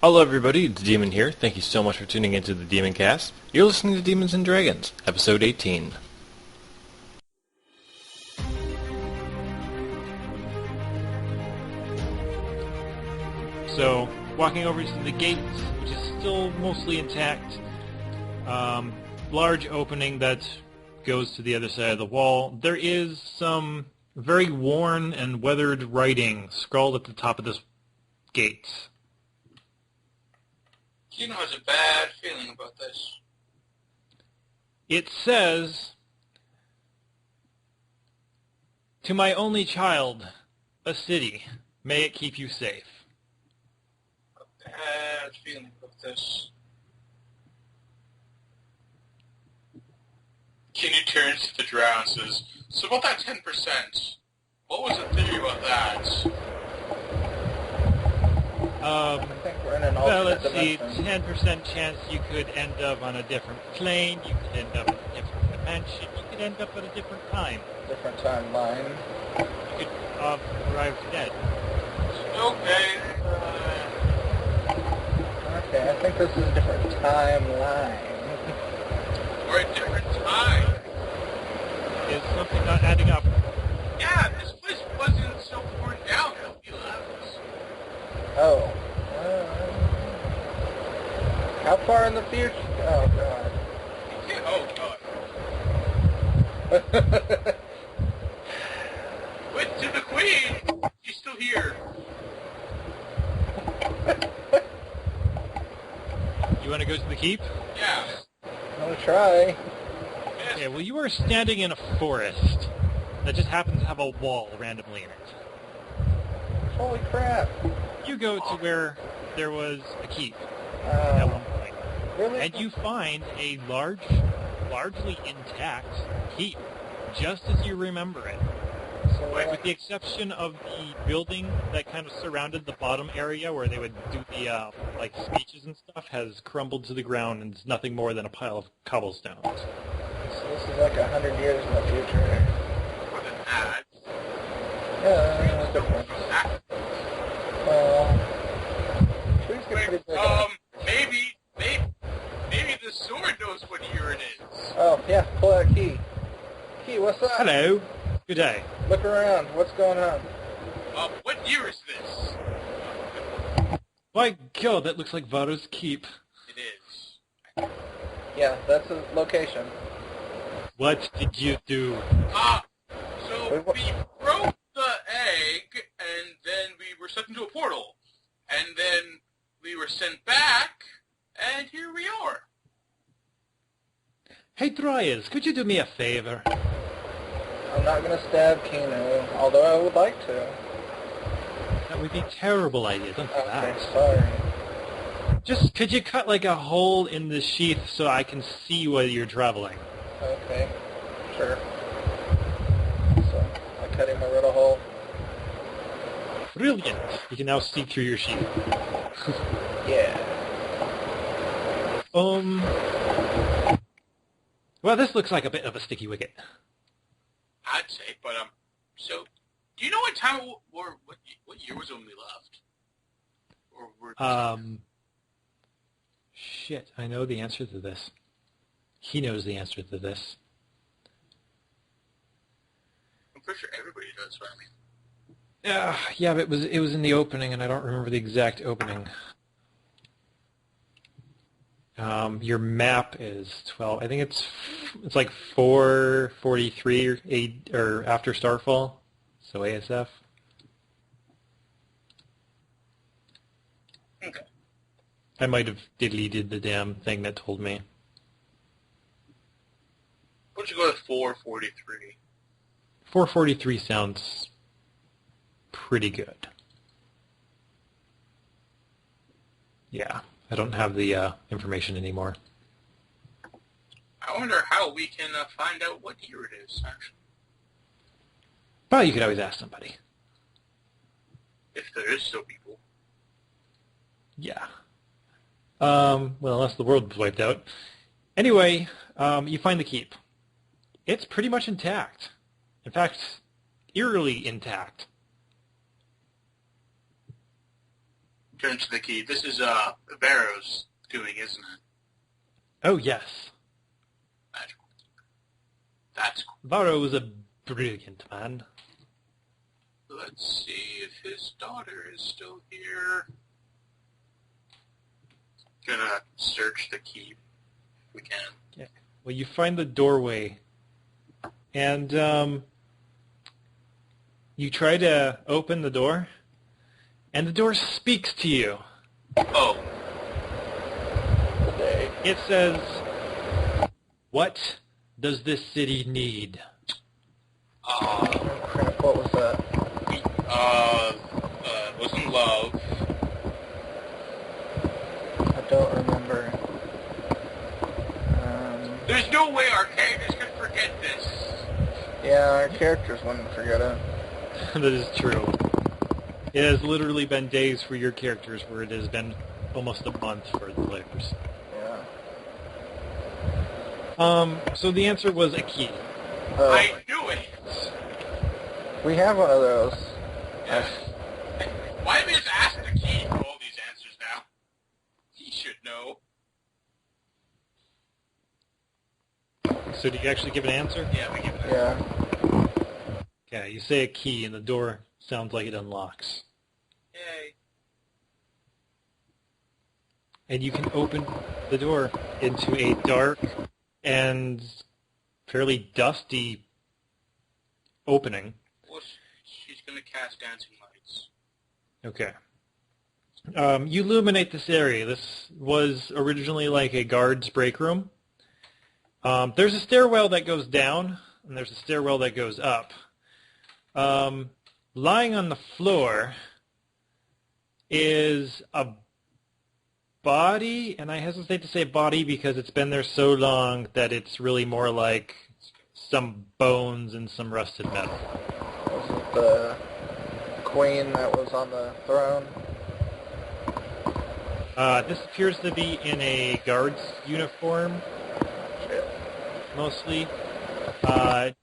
Hello everybody, it's Demon here. Thank you so much for tuning into the Demon Cast. You're listening to Demons and Dragons, episode 18. So, walking over to the gate, which is still mostly intact, large opening that goes to the other side of the wall. There is some very worn and weathered writing scrawled at the top of this gate. Kino has a bad feeling about this. It says, "To my only child, a city, may it keep you safe." A bad feeling about this. Kino turns to the drow and says, "So about that 10%, what was the theory about that?" I think we're in an Well, alternate let's see, dimension. 10% chance you could end up on a different plane, you could end up in a different dimension, you could end up at a different time. Different timeline. You could arrive dead. Okay. Okay, I think this is a different timeline. Or a different time. Is something not adding up? Yeah, this place wasn't so torn down as we left. Oh. How far in the future? Oh, God. Oh, God. Went to the Queen! She's still here. You want to go to the keep? Yeah. I'm gonna try. Okay, well you are standing in a forest that just happens to have a wall randomly in it. Holy crap. You go to where there was a keep at Uh, one point. really? And you find a largely intact keep, just as you remember it. So, With the exception of the building that kind of surrounded the bottom area where they would do the speeches and stuff, has crumbled to the ground and is nothing more than a pile of cobblestones. so this is like 100 years in the future. More than that. Yeah, good point. Well, trees get pretty Wait, big. maybe the sword knows what year it is. Oh, yeah, pull out a key. Key, what's up? Hello. Good day. Look around. What's going on? What year is this? My God, that looks like Varo's keep. It is. Yeah, that's a location. What did you do? So Wait, what? we broke the egg, and then we were sent into a portal. And then we were sent back, and here we are. Hey, Dryas, could you do me a favor? I'm not going to stab Kino, although I would like to. That would be a terrible idea. Don't do Okay, that. sorry. Just, could you cut like a hole in the sheath so I can see where you're traveling? Okay, sure. So, I cut him a little hole. Brilliant. You can now see through your sheath. Yeah. Well, this looks like a bit of a sticky wicket. I'd say, but so do you know what time or what year was when we left? Or were Shit, I know the answer to this. He knows the answer to this. I'm pretty sure everybody does, but I mean. Yeah, but it was in the opening, and I don't remember the exact opening. Your map is 12. I think it's like 443 or after Starfall, so ASF. Okay. I might have deleted the damn thing that told me. Why don't you go to 443? 443 sounds pretty good. Yeah, I don't have the information anymore. I wonder how we can find out what year it is, actually. But you could always ask somebody. If there is still people. Yeah. Well, unless the world was wiped out. Anyway, you find the keep. It's pretty much intact. In fact, eerily intact. turns to the key. This is Barrow's doing, isn't it? Oh, yes. Magical. That's cool. Varro was a brilliant man. Let's see if his daughter is still here. Gonna search the key if we can. Yeah. Well, you find the doorway, and you try to open the door, and the door speaks to you. Oh. It says, "What does this city need?" Oh, crap, what was that? Was in love. I don't remember. There's no way our characters could forget this. Yeah, our characters wouldn't forget it. That is true. It has literally been days for your characters where it has been almost a month for the players. Yeah. So the answer was a key. I knew it! We have one of those. Yeah. Why did we just ask the key for all these answers now? He should know. So do you actually give an answer? Yeah, we give it. Yeah. Okay, you say a key and the door sounds like it unlocks. Yay. And you can open the door into a dark and fairly dusty opening. Well, she's gonna cast dancing lights. Okay. You illuminate this area. This was originally like a guard's break room. There's a stairwell that goes down, and there's a stairwell that goes up. Lying on the floor is a body, and I hesitate to say body because it's been there so long that it's really more like some bones and some rusted metal. Was it the queen that was on the throne? This appears to be in a guard's uniform, Shit. mostly.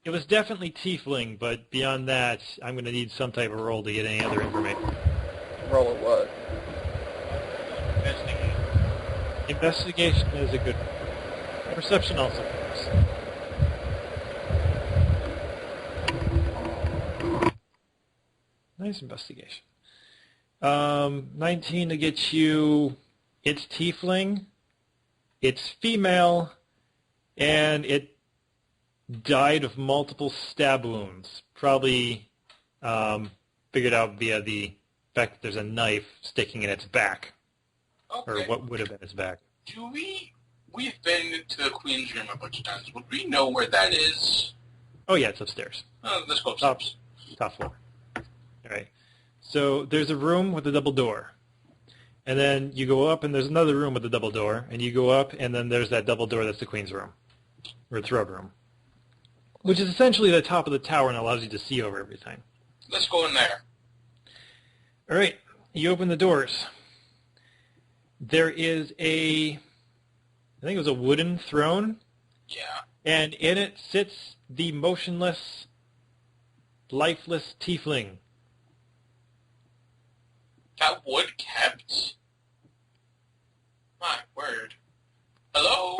It was definitely tiefling, but beyond that, I'm going to need some type of roll to get any other information. Roll of what? Investigation. Investigation is a good one. Perception also works. Nice investigation. 19 to get you. It's tiefling. It's female, and it died of multiple stab wounds. Probably figured out via the fact that there's a knife sticking in its back, or Okay. what would have been its back. We've been to the Queen's room a bunch of times. Would we know where that is? Oh yeah, it's upstairs. Let's go upstairs. Top floor. All right. So there's a room with a double door. And then you go up, and there's another room with a double door. And you go up, and then there's that double door that's the Queen's room, or throne room, which is essentially the top of the tower and allows you to see over everything. Let's go in there. All right. You open the doors. There is I think it was a wooden throne, Yeah. and in it sits the motionless, lifeless tiefling. That wood kept? My word. Hello?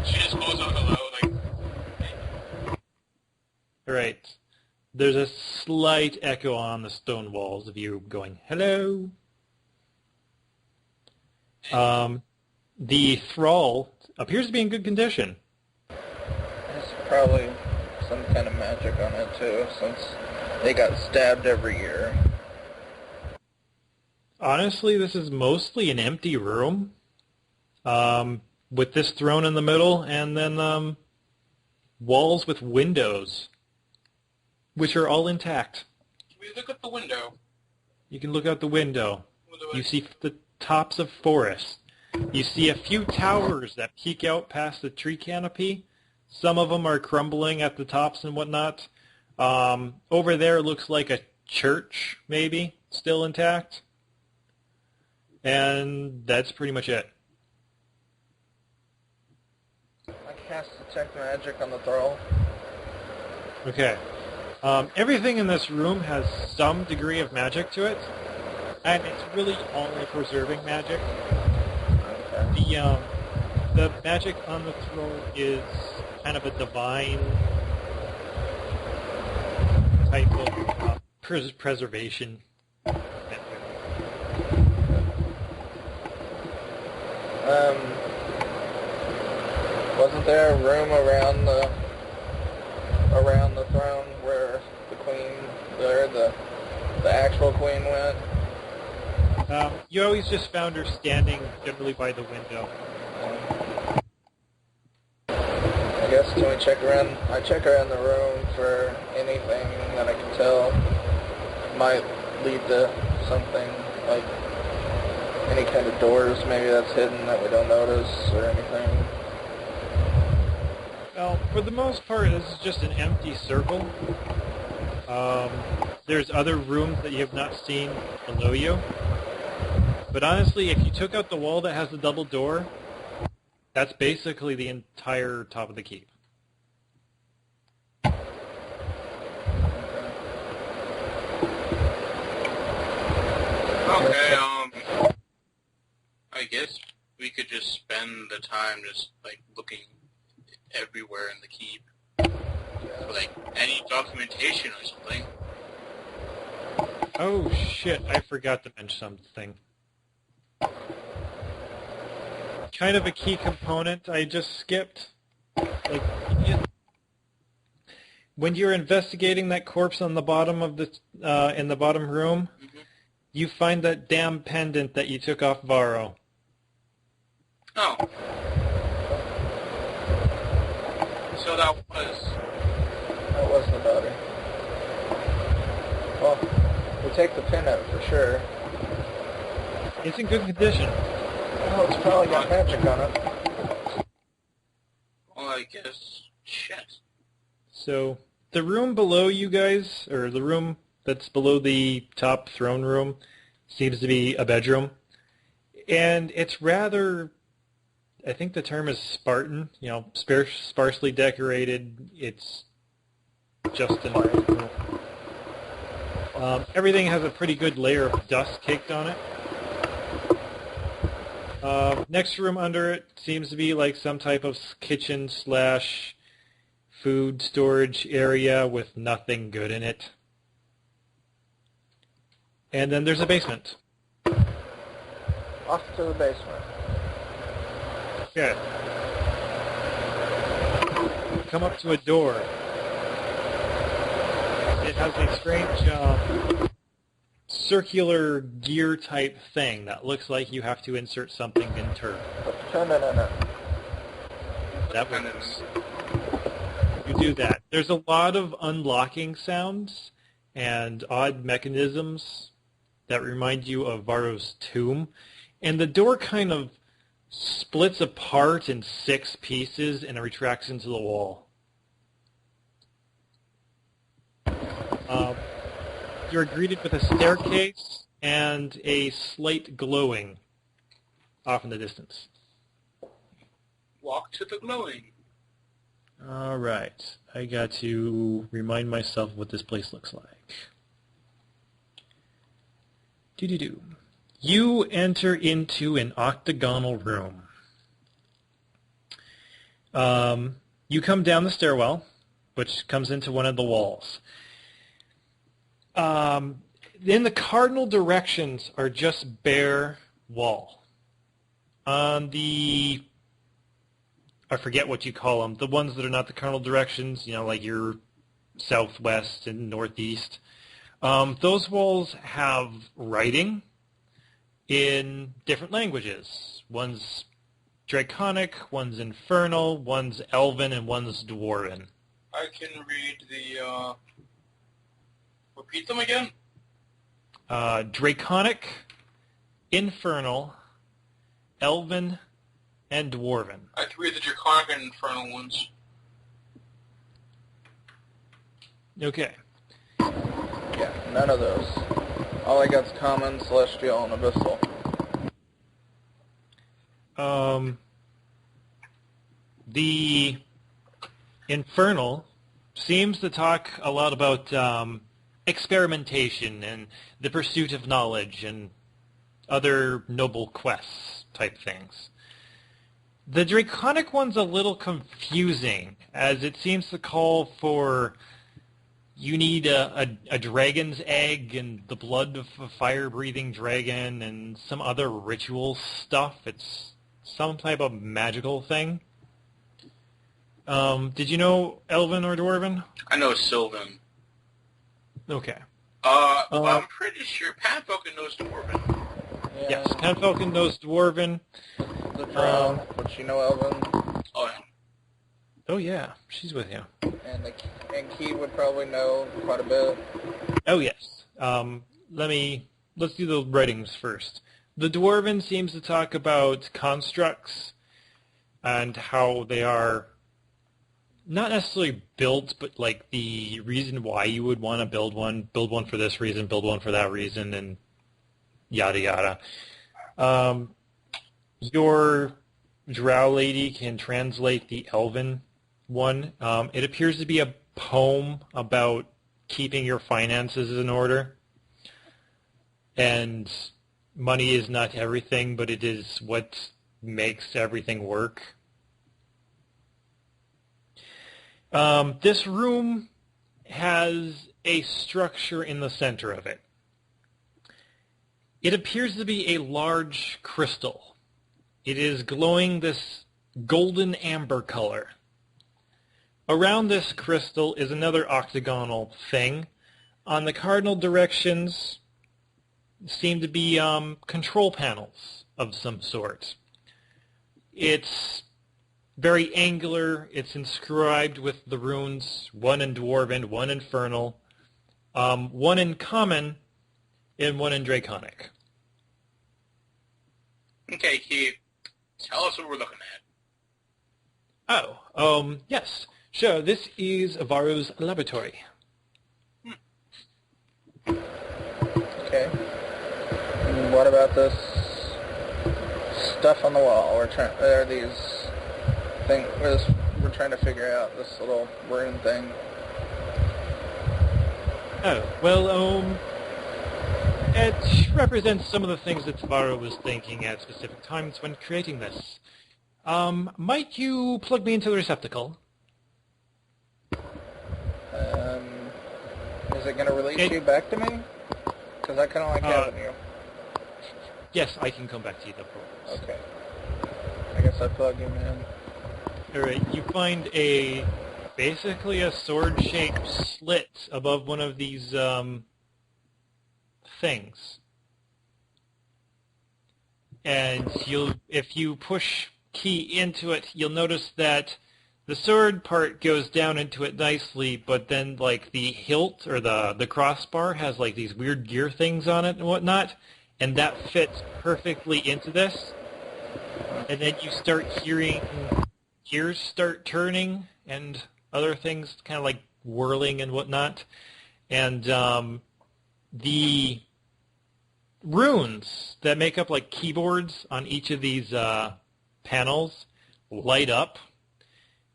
She just goes out hello, like... All right. There's a slight echo on the stone walls of you going, hello. The thrall appears to be in good condition. There's probably some kind of magic on it too, since they got stabbed every year. Honestly, this is mostly an empty room, with this throne in the middle, and then walls with windows, which are all intact. Can we look at the window? You can look out the window. You see the tops of forest. You see a few towers that peek out past the tree canopy. Some of them are crumbling at the tops and whatnot. Over there looks like a church, maybe, still intact. And that's pretty much it. I cast Detect Magic on the thrall. Okay. Everything in this room has some degree of magic to it. And it's really only preserving magic. Okay. The magic on the throne is kind of a divine type of preservation. Wasn't there a room around the throne where the queen, or the actual queen went? You always just found her standing generally by the window. I guess can we check around? I check around the room for anything that I can tell might lead to something, like any kind of doors maybe that's hidden that we don't notice or anything. Well, for the most part, this is just an empty circle. There's other rooms that you have not seen below you. But honestly, if you took out the wall that has the double door, that's basically the entire top of the keep. Okay, I guess we could just spend the time just, like, looking everywhere in the keep. For, like, any documentation or something. Oh shit, I forgot to mention something. Kind of a key component I just skipped. Like, when you're investigating that corpse on the bottom of the in the bottom room, you find that damn pendant that you took off Varro. Oh. So that was the body. Well, we'll take the pin out for sure. It's in good condition. Well, it's probably got magic on it. Well, I guess. Shit. So, the room below you guys, or the room that's below the top throne room, seems to be a bedroom. And it's rather, I think the term is Spartan, sparsely decorated. It's just enough. Everything has a pretty good layer of dust caked on it. Next room under it seems to be like some type of kitchen / food storage area with nothing good in it. And then there's a basement. Off to the basement. Okay. Come up to a door. It has a strange circular gear type thing that looks like you have to insert something into it. No. That works. You do that. There's a lot of unlocking sounds and odd mechanisms that remind you of Varro's tomb. And the door kind of splits apart in 6 pieces and it retracts into the wall. You're greeted with a staircase and a slate glowing off in the distance. Walk to the glowing. All right. I got to remind myself what this place looks like. Doo-doo-doo. You enter into an octagonal room. You come down the stairwell, which comes into one of the walls. In the cardinal directions are just bare wall. On the, I forget what you call them, the ones that are not the cardinal directions, like your southwest and northeast, those walls have writing in different languages. One's Draconic, one's Infernal, one's Elven, and one's Dwarven. I can read the, repeat them again? Draconic, Infernal, Elven, and Dwarven. I can read the Draconic and Infernal ones. Okay. Yeah, none of those. All I got's Common, Celestial, and Abyssal. The Infernal seems to talk a lot about experimentation and the pursuit of knowledge and other noble quests type things. The Draconic one's a little confusing, as it seems to call for you need a dragon's egg and the blood of a fire-breathing dragon and some other ritual stuff. It's some type of magical thing. Did you know Elven or Dwarven? I know Sylvan. Okay. I'm pretty sure Pathfinder knows Dwarven. Yeah. Yes, Panfalcon knows Dwarven. The drow, but you know Elven. Oh, yeah. Oh yeah, she's with you. And Key would probably know quite a bit. Oh yes. Let's do the writings first. The Dwarven seems to talk about constructs and how they are not necessarily built, but like the reason why you would want to build one for this reason, build one for that reason, and yada yada. Your drow lady can translate the Elven one. It appears to be a poem about keeping your finances in order. And money is not everything, but it is what makes everything work. This room has a structure in the center of it. It appears to be a large crystal. It is glowing this golden amber color. Around this crystal is another octagonal thing. On the cardinal directions seem to be control panels of some sort. It's very angular. It's inscribed with the runes, one in Dwarven, one Infernal, one in Common, and one in Draconic. Okay, Keith, tell us what we're looking at. Oh, yes. Sure, this is Avaro's laboratory. Okay. And what about this stuff on the wall? We're trying to figure out this little rune thing. Oh, well, it represents some of the things that Avaro was thinking at specific times when creating this. Might you plug me into the receptacle? Is it going to release you back to me? Because I kind of like having you. Yes, I can come back to you, no problem. Okay. I guess I plug him in. Alright, you find basically a sword-shaped slit above one of these, things. And if you push key into it, you'll notice that the sword part goes down into it nicely, but then like the hilt or the crossbar has like these weird gear things on it and whatnot, and that fits perfectly into this. And then you start hearing gears start turning and other things kind of like whirling and whatnot. And the runes that make up like keyboards on each of these panels light up.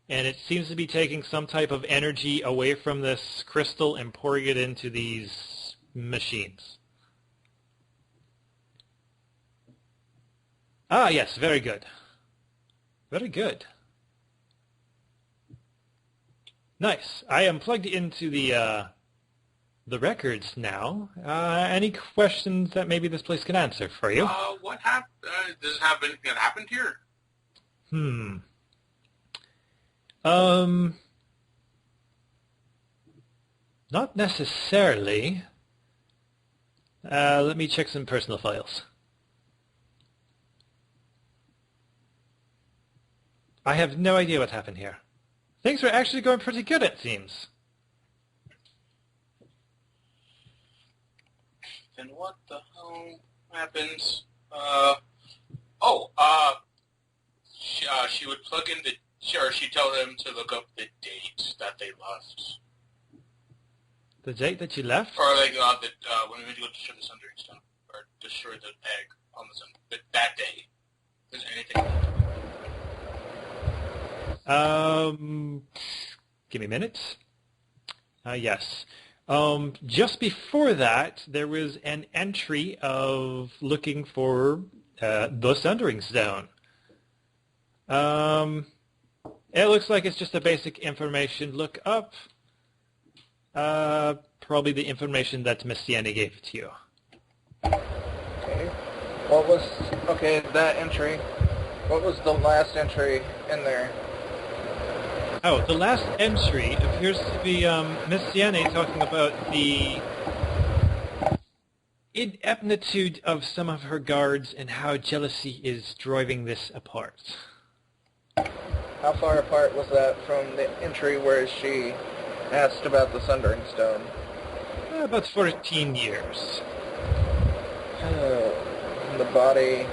And it seems to be taking some type of energy away from this crystal and pouring it into these machines. Ah, yes, very good. Very good. Nice. I am plugged into the records now. Any questions that maybe this place can answer for you? What happened? Does it have anything that happened here? Not necessarily. Let me check some personal files. I have no idea what happened here. Things are actually going pretty good, it seems. Then what the hell happens? She would plug in she'd tell them to look up the date that they left. The date that you left? Or like when we went to go destroy the Sundering Stone, or destroy the egg on the sun. That day. Is there anything? Give me a minute. Yes. Just before that, there was an entry of looking for the Sundering Stone. It looks like it's just a basic information look up. Probably the information that Miss Sienna gave to you. Okay. That entry? What was the last entry in there? Oh, the last entry appears to be Miss Sienna talking about the ineptitude of some of her guards and how jealousy is driving this apart. How far apart was that from the entry where she asked about the Sundering Stone? About 14 years. The body...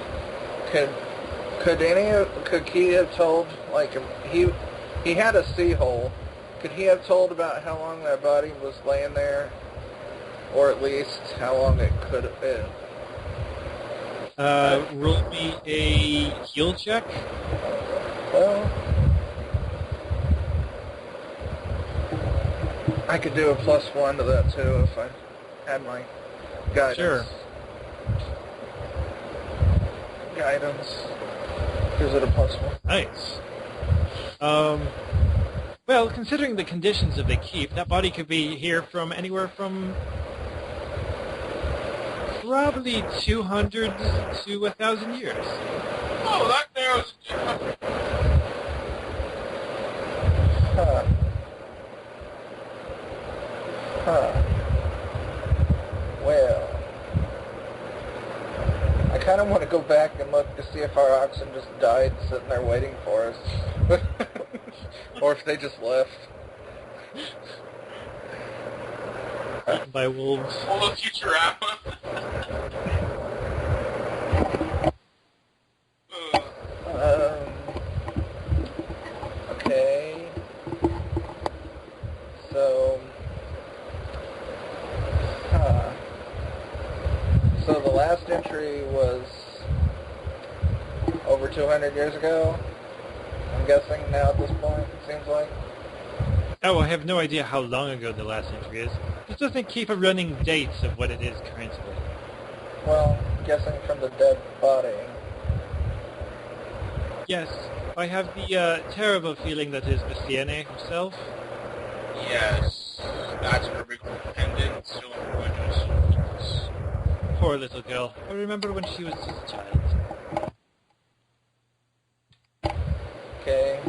Could he have told, like, he had a sea hole. Could he have told about how long that body was laying there? Or at least how long it could have been? Roll me a heal check. Well, I could do a +1 to that too if I had my guidance. Sure. Guidance. Gives it a +1. Nice. Well, considering the conditions of the keep, that body could be here from anywhere from probably 200 to 1,000 years. Oh, that narrows. Huh. Well, I kind of want to go back and look to see if our oxen just died sitting there waiting for us. Or if they just left. By wolves. Hold on, Futurama. Okay. So the last entry was over 200 years ago. I'm guessing now at this point, it seems like. Oh, I have no idea how long ago the last entry is. This doesn't keep a running date of what it is currently. Well, guessing from the dead body. Yes, I have the terrible feeling that is Miss Sienna herself. Yes, that's her big pendant, still in her windows. Poor little girl. I remember when she was just a child. Okay.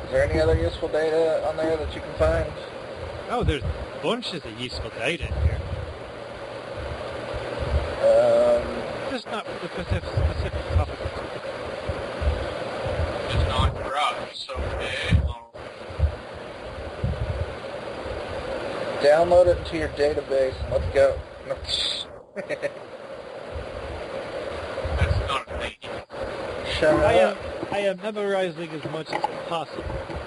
Is there any other useful data on there that you can find? Oh, there's bunches of useful data in here. Just not for the specific topic. It's not for us, okay? Download it into your database and let's go. That's not a thing. Shut up. I am memorizing as much as possible,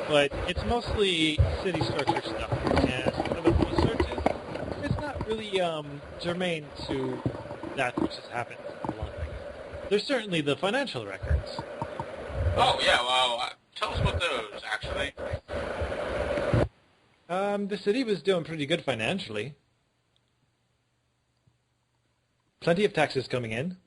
but it's mostly city structure stuff, and some of the researches, it's not really germane to that which has happened a long time ago. There's certainly the financial records. Oh, yeah, well, tell us about those, actually. The city was doing pretty good financially. Plenty of taxes coming in.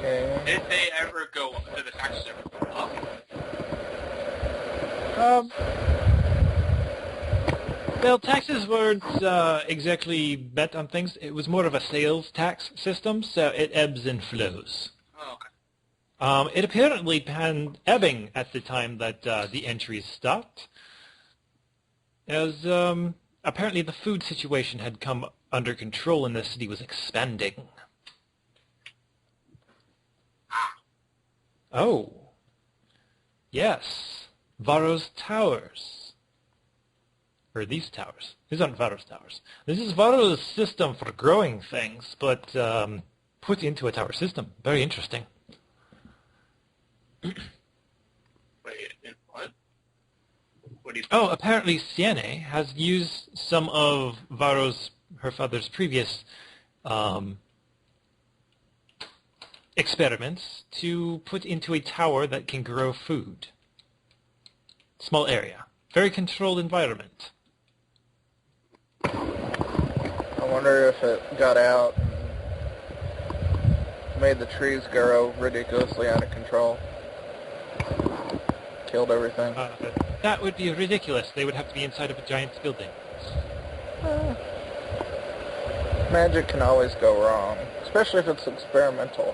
Okay. Did they ever go up? Did the taxes ever go up? Well, taxes weren't exactly bet on things. It was more of a sales tax system, so it ebbs and flows. Oh, okay. It apparently been ebbing at the time that the entries stopped, as apparently the food situation had come under control and the city was expanding. Oh, yes, Varro's Towers. Or these towers. These aren't Varro's Towers. This is Varro's system for growing things, but put into a tower system. Very interesting. Wait, what? What do you... Oh, apparently Sienne has used some of her father's previous experiments to put into a tower that can grow food. Small area. Very controlled environment. I wonder if it got out and made the trees grow ridiculously out of control. Killed everything. That would be ridiculous. They would have to be inside of a giant building. Magic can always go wrong, especially if it's experimental.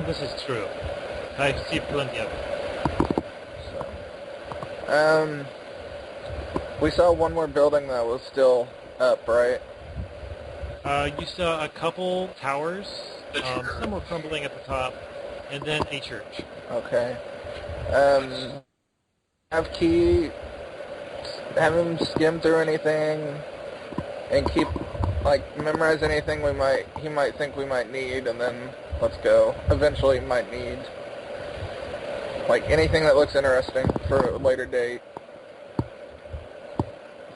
This is true. I've seen plenty of it. So, we saw one more building that was still up, right? You saw a couple towers. Some were crumbling at the top, and then a church. Okay. Have Key have him skim through anything and keep memorize anything he might think we might need, and then let's go. Eventually might need anything that looks interesting for a later date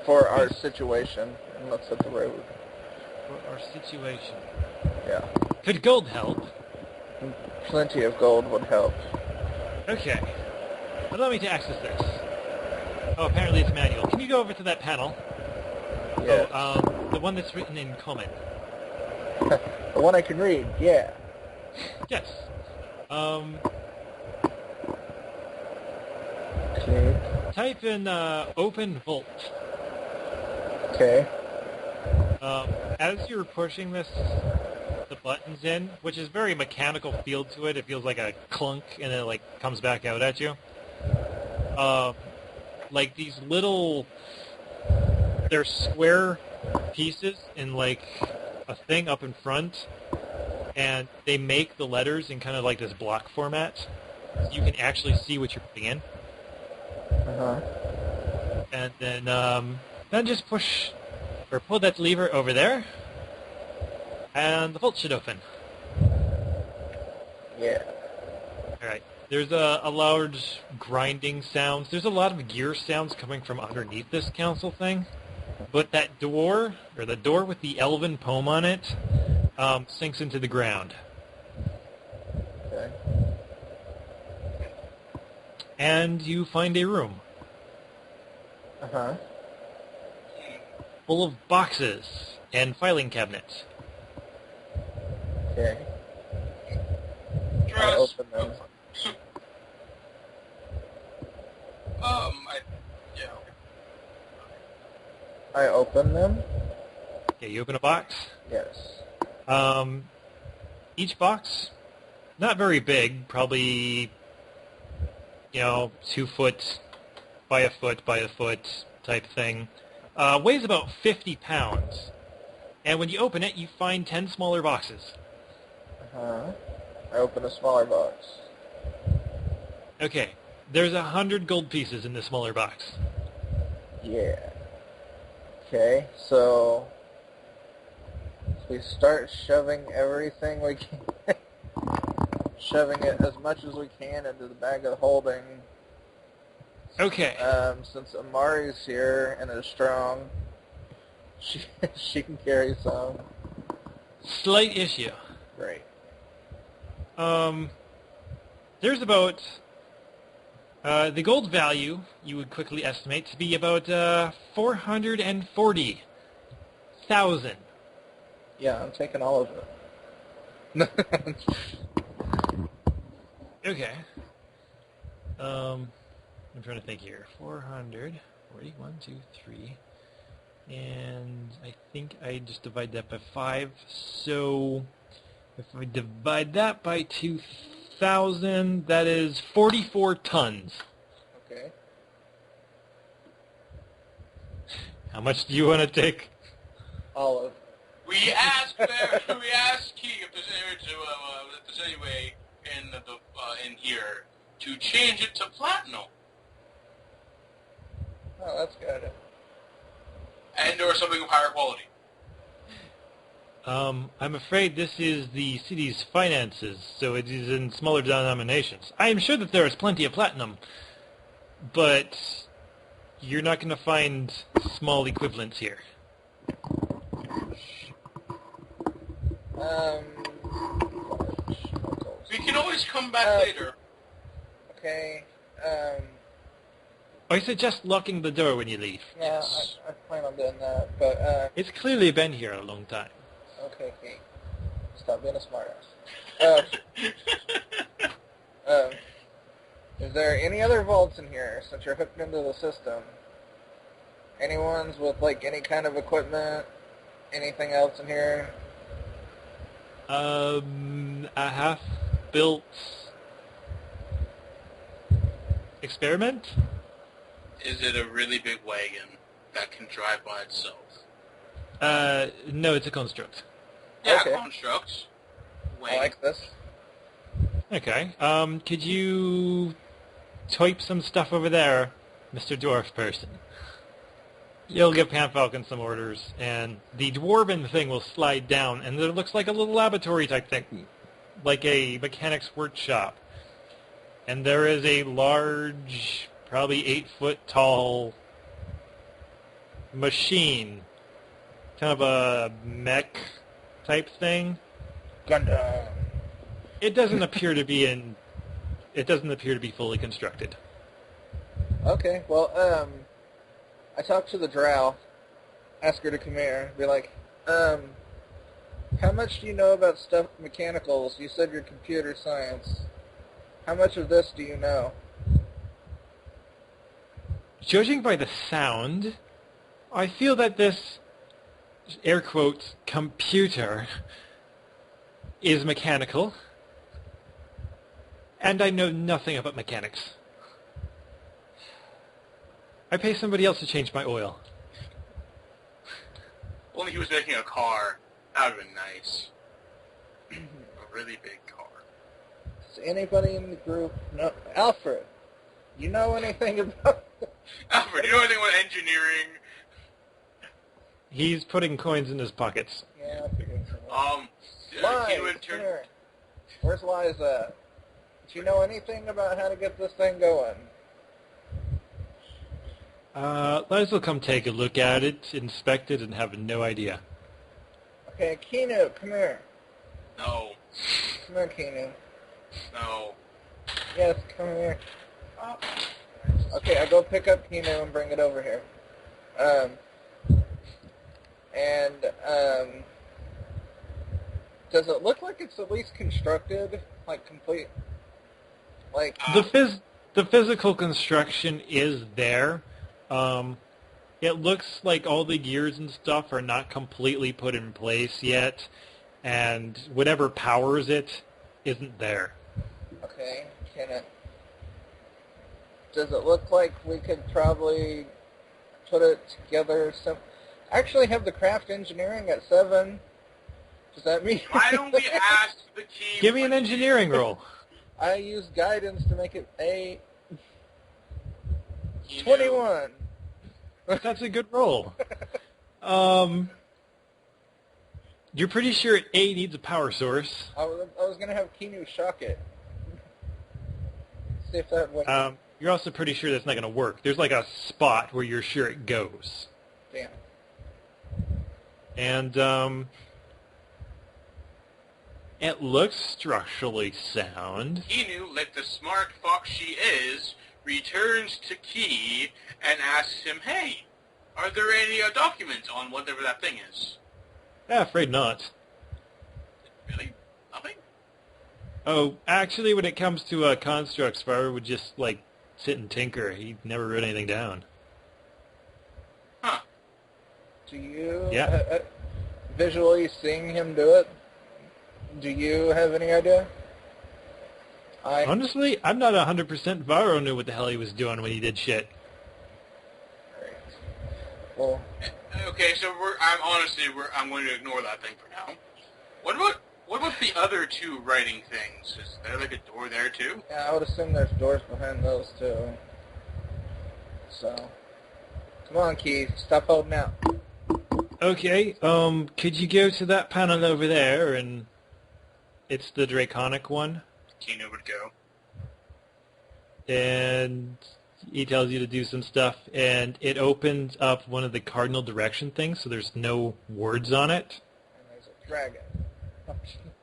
for our situation, and let's hit the road. For our situation. Yeah. Could gold help? Plenty of gold would help. Okay. Allow me to access this. Oh, apparently it's manual. Can you go over to that panel? Yeah. Oh, the one that's written in common. The one I can read, yeah. Yes. Okay. Type in open vault. Okay. As you're pushing the buttons in, which is very mechanical feel to it, it feels like a clunk, and then it comes back out at you. These little, they're square pieces in a thing up in front, and they make the letters in kind of this block format, so you can actually see what you're putting in. And then just push or pull that lever over there, and the vault should open. Yeah. All right. There's a loud grinding sound. There's a lot of gear sounds coming from underneath this council thing. But that door, or the door with the elven poem on it, sinks into the ground. Okay. And you find a room. Uh-huh. Full of boxes and filing cabinets. Okay. I Trust. open them. Yeah. I open them? Okay, you open a box. Yes. Each box, not very big, probably, 2 foot by a foot by a foot type thing. Weighs about 50 pounds. And when you open it, you find 10 smaller boxes. Uh-huh. I open a smaller box. Okay, there's 100 gold pieces in the smaller box. Yeah. Okay, so we start shoving everything we can, shoving it as much as we can into the bag of holding. Okay. Since Amari's here and is strong, she can carry some. Slight issue. Great. There's about the gold value you would quickly estimate to be about 440,000. Yeah, I'm taking all of it. Okay. I'm trying to think here. 440, 1, 2, 3. And I think I just divide that by 5. So if I divide that by 2,000, that is 44 tons. Okay. How much do you want to take? All of. We asked Key if there's any way in here to change it to platinum, Oh, that's good. and or something of higher quality. I'm afraid this is the city's finances, so it is in smaller denominations. I am sure that there is plenty of platinum, but you're not going to find small equivalents here. We can always come back later. Okay. I suggest locking the door when you leave. Yeah, I plan on doing that, but, It's clearly been here a long time. okay, Kate. Stop being a smartass. Is there any other vaults in here, since you're hooked into the system? Any ones with, like, any kind of equipment? Anything else in here? A half-built experiment? Is it a really big wagon that can drive by itself? No, it's a construct. Yeah, Okay. constructs. I like this. Okay. Could you type some stuff over there, Mr. Dwarf person? You'll give Panfalcon some orders, and the dwarven thing will slide down, and it looks like a little laboratory type thing, like a mechanic's workshop. And there is a large, probably 8-foot tall machine, kind of a mech type thing. Gundam. It doesn't appear to be fully constructed. Okay, well, I talked to the drow, ask her to come here, be like, how much do you know about stuff mechanicals? You said you're computer science. How much of this do you know? Judging by the sound, I feel that this, air quotes, computer is mechanical, and I know nothing about mechanics. I pay somebody else to change my oil. Only he was making a car. That would have been nice. A really big car. Does anybody in the group know? Alfred, you know anything about... Alfred, you know anything about engineering? He's putting coins in his pockets. Yeah, I figured so. Can you Lies, turn... here. Where's Lies at? Do you know anything about how to get this thing going? Might as well come take a look at it, inspect it, and have no idea. Okay, Keanu, come here. No. Come here, Keanu. No. Yes, come here. Okay, I go pick up Keanu and bring it over here. Does it look like it's at least constructed, like complete? Like The physical construction is there. It looks like all the gears and stuff are not completely put in place yet, and whatever powers it isn't there. okay, does it look like we could probably put it together? Actually, have the craft engineering at 7. Does that mean? Why don't we ask the team... Give me an engineering roll. I use guidance to make it 8. You 21. That's a good roll. You're pretty sure A needs a power source. I was gonna have Keanu shock it. See if that would. You're also pretty sure that's not going to work. There's like a spot where you're sure it goes. Damn. And it looks structurally sound. Inu, like the smart fox she is, returns to Key and asks him, hey, are there any documents on whatever that thing is? Afraid not. Really? Nothing? Oh, actually, when it comes to constructs, Farah would just, like, sit and tinker. He never wrote anything down. Huh. Do you? Yeah. Visually seeing him do it, do you have any idea? Honestly, I'm not 100% Varro knew what the hell he was doing when he did shit. Great. Well, Okay, so I'm going to ignore that thing for now. What about the other two writing things? Is there like a door there too? yeah, I would assume there's doors behind those too. So, come on, Keith, stop holding out. Okay, could you go to that panel over there, and it's the Draconic one, Kino would go. and he tells you to do some stuff, and it opens up one of the cardinal direction things, so there's no words on it. And there's a dragon.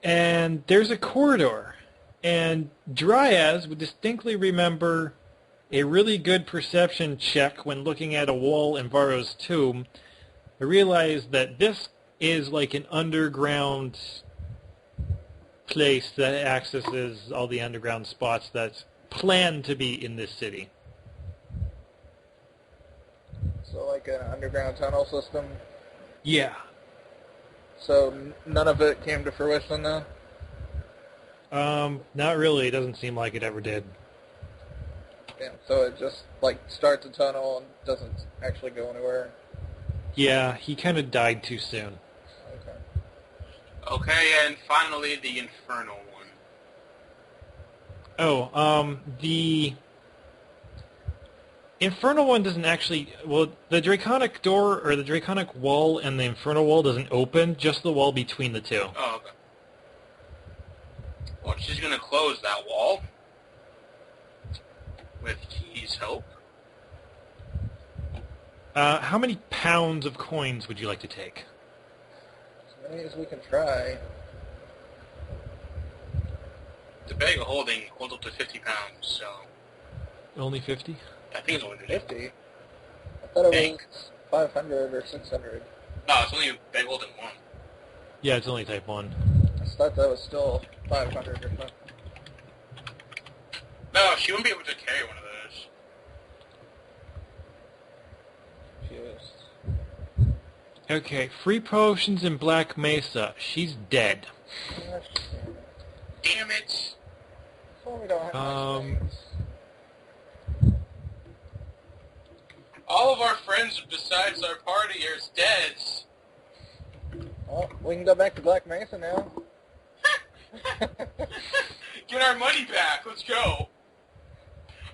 And there's a corridor And Dryas would distinctly remember a really good perception check when looking at a wall in Varro's tomb. I realized that this is like an underground place that accesses all the underground spots that plan to be in this city. So like an underground tunnel system. Yeah. So none of it came to fruition, though? Not really. It doesn't seem like it ever did. Yeah, so it just, like, starts a tunnel and doesn't actually go anywhere? Yeah, he kind of died too soon. Okay. Okay, and finally the Infernal one. The Infernal one doesn't actually... Well, the Draconic door, or the Draconic wall and the Infernal wall doesn't open, just the wall between the two. Oh, okay. Well, she's going to close that wall. With Key's help. How many pounds of coins would you like to take? As many as we can try. The bag of holding holds up to 50 pounds, so... Only 50? I think it's only 50? I thought it was 500 or 600. No, it's only a bag holding one. Yeah, it's only type 1. I thought that was still 500 or something. No, she wouldn't be able to carry one of those. Confused. Okay, free potions in Black Mesa. She's dead. Gosh, Damn it! so we don't have much things. All of our friends besides our party are dead. Well, we can go back to Black Mesa now. Get our money back. Let's go.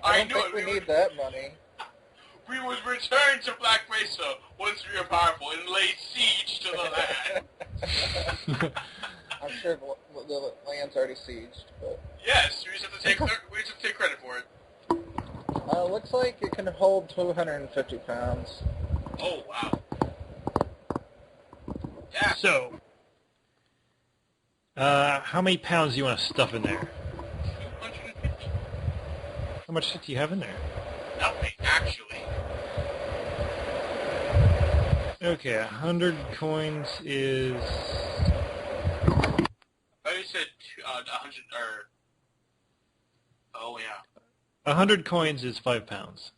I don't think we need that money. We would return to Black Mesa once we are powerful and lay siege to the land. I'm sure the land's already sieged, but... Yes, we just have to take credit for it. Looks like it can hold 250 pounds. Oh, wow. Yeah. So, how many pounds do you want to stuff in there? 250. How much shit do you have in there? Nothing, actually. Okay, 100 coins is... I said 100, or... Oh, yeah. 100 coins is 5 pounds.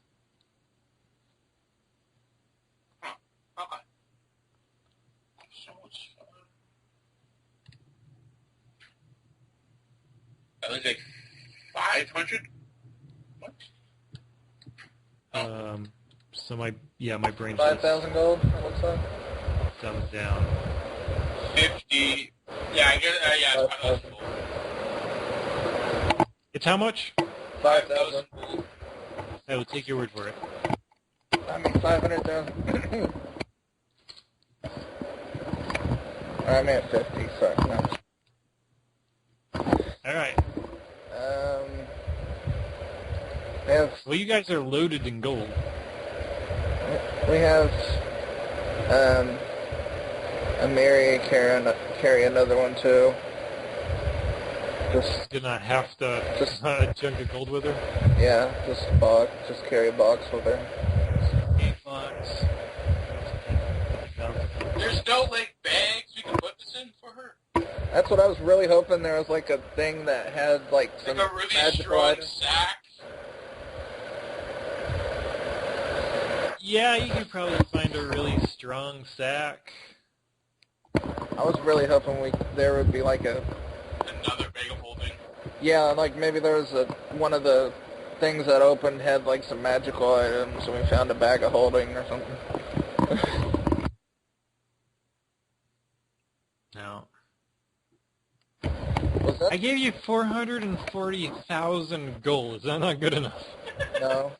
Huh. Okay. So much fun. That looks like 500? What? So my brain 5,000 gold, it looks like. dumbed down. 50. Yeah, I guess, yeah, it's 5,000 gold. It's how much? 5,000. I will take your word for it. I mean, 500,000. I meant 50, sorry. No. Alright. We have... Well, you guys are loaded in gold. We have... Amiri carry another one, too. Just... Did not have to a chunk of gold with her? Yeah, just a box. Just carry a box with her. 8 bucks. There's no, like, bags we can put this in for her? That's what I was really hoping there was, like, a thing that had, like, some Like a really magical strong items. sack? Yeah, you could probably find a really strong sack. I was really hoping there would be, like, Another bag of holding. yeah, like, maybe there was one of the things that opened had, like, some magical items, and we found a bag of holding or something. No. Was that? I gave you 440,000 gold. Is that not good enough? No.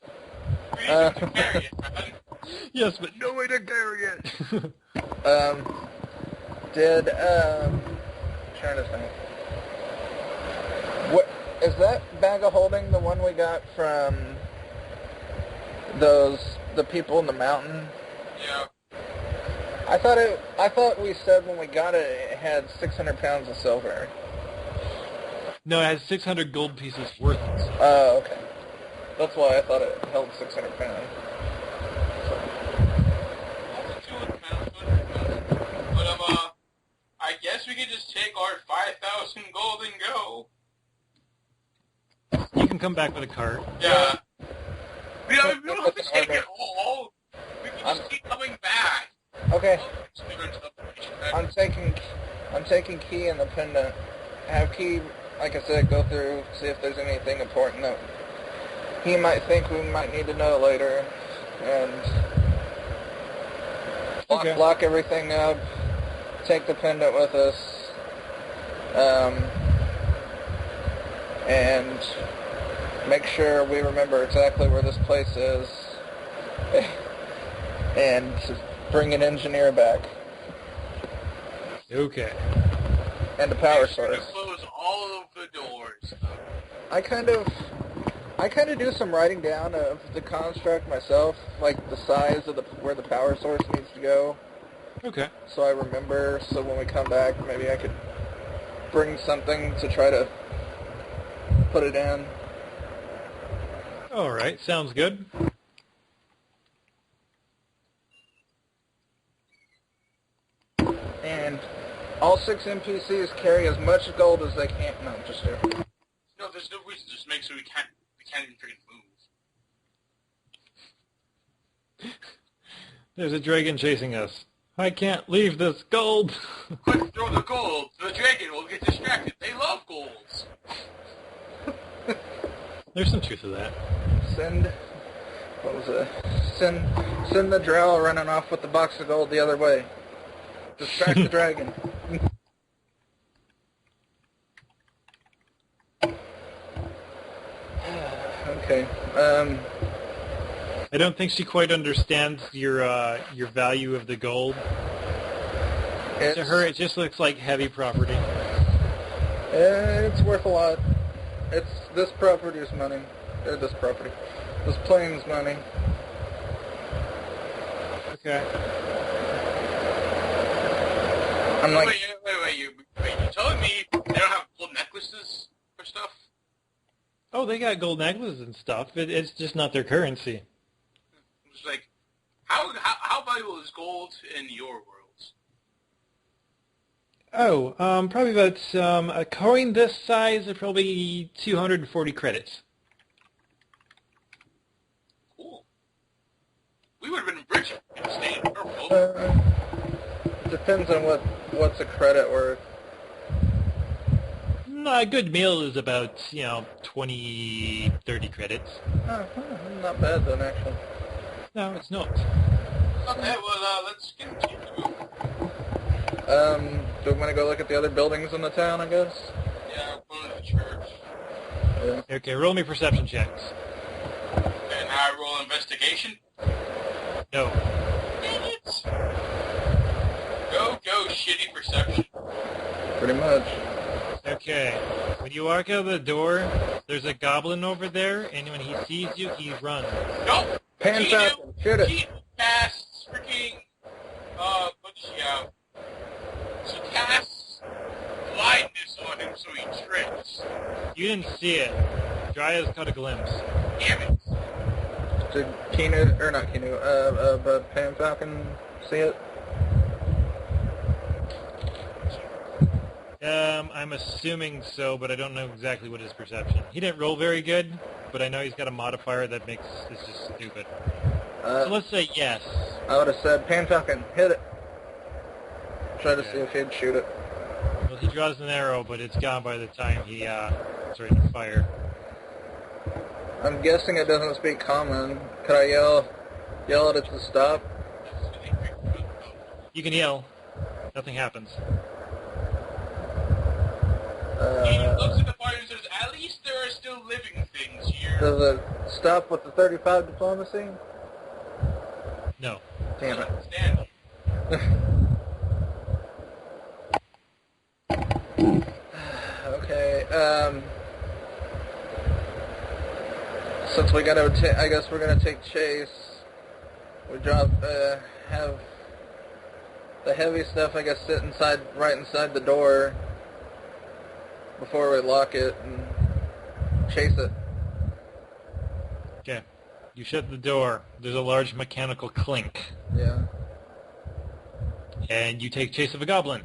We need to carry it, man. Yes, but no way to carry it. Trying to think. What is that bag of holding? The one we got from the people in the mountain? Yeah. I thought we said when we got it, it had 600 pounds of silver. No, it has 600 gold pieces worth of stuff. Oh, okay. That's why I thought it held 600 pounds. But I guess we could just take our 5,000 gold and go. You can come back with a cart. Yeah. We don't have to take it all. We can just keep coming back. Okay. I'm taking Key and the pendant. Have Key, like I said, go through, see if there's anything important that he might think we might need to know later, and lock everything up. Take the pendant with us, and make sure we remember exactly where this place is, and bring an engineer back. Okay. And a power Make sure to source. close all of the doors. I kind of do some writing down of the construct myself, like the size of where the power source needs to go. Okay. So I remember, so when we come back, maybe I could bring something to try to put it in. All right. Sounds good. And all 6 NPCs carry as much gold as they can. No, just here. No, there's no reason. Just make sure we can't even freaking move. There's a dragon chasing us. I can't leave this gold. Quick, throw the gold. The dragon will get distracted. They love golds. There's some truth to that. Send the drow running off with the box of gold the other way. Distract the dragon. Okay. I don't think she quite understands your value of the gold. To her, it just looks like heavy property. It's worth a lot. This property's money. This plane's money. Okay. I'm like, Wait, you telling me they don't have gold necklaces or stuff? Oh, they got gold necklaces and stuff. It's just not their currency. It's like, how valuable is gold in your worlds? Oh, probably about a coin this size are probably 240 credits. Cool. We would have been rich if we stayed in our world. depends on what's a credit worth. A good meal is about, 20, 30 credits. Oh, not bad then, actually. No, it's not. Okay, well, let's continue. Do we want to go look at the other buildings in the town, I guess? Yeah, we're going to the church. Yeah. Okay, roll me perception checks. And I roll investigation. No. Dang it! Go, shitty perception. Pretty much. Okay. When you walk out of the door, there's a goblin over there, and when he sees you, he runs. Nope! Pan Falcon, shoot it. She casts freaking, what does she have? She casts blindness on him so he trips. You didn't see it. Drya's caught a glimpse. Damn it. Did Keanu, or not Keanu, but Pan Falcon see it? I'm assuming so, but I don't know exactly what his perception. He didn't roll very good, but I know he's got a modifier that makes this just stupid. So let's say yes. I would have said, Pan Falcon, hit it. Try to see if he'd shoot it. Well, he draws an arrow, but it's gone by the time he is ready to fire. I'm guessing it doesn't speak common. Could I yell at it to stop? You can yell. Nothing happens. He looks at the fire and says, at least there are still living things here. Does it stop with the 35 diplomacy? No. Damn it. Stand. Okay, since we gotta, I guess we're gonna take chase. We have the heavy stuff, I guess, sit right inside the door. before we lock it and chase it. Okay. You shut the door. There's a large mechanical clink. Yeah. And you take chase of a goblin.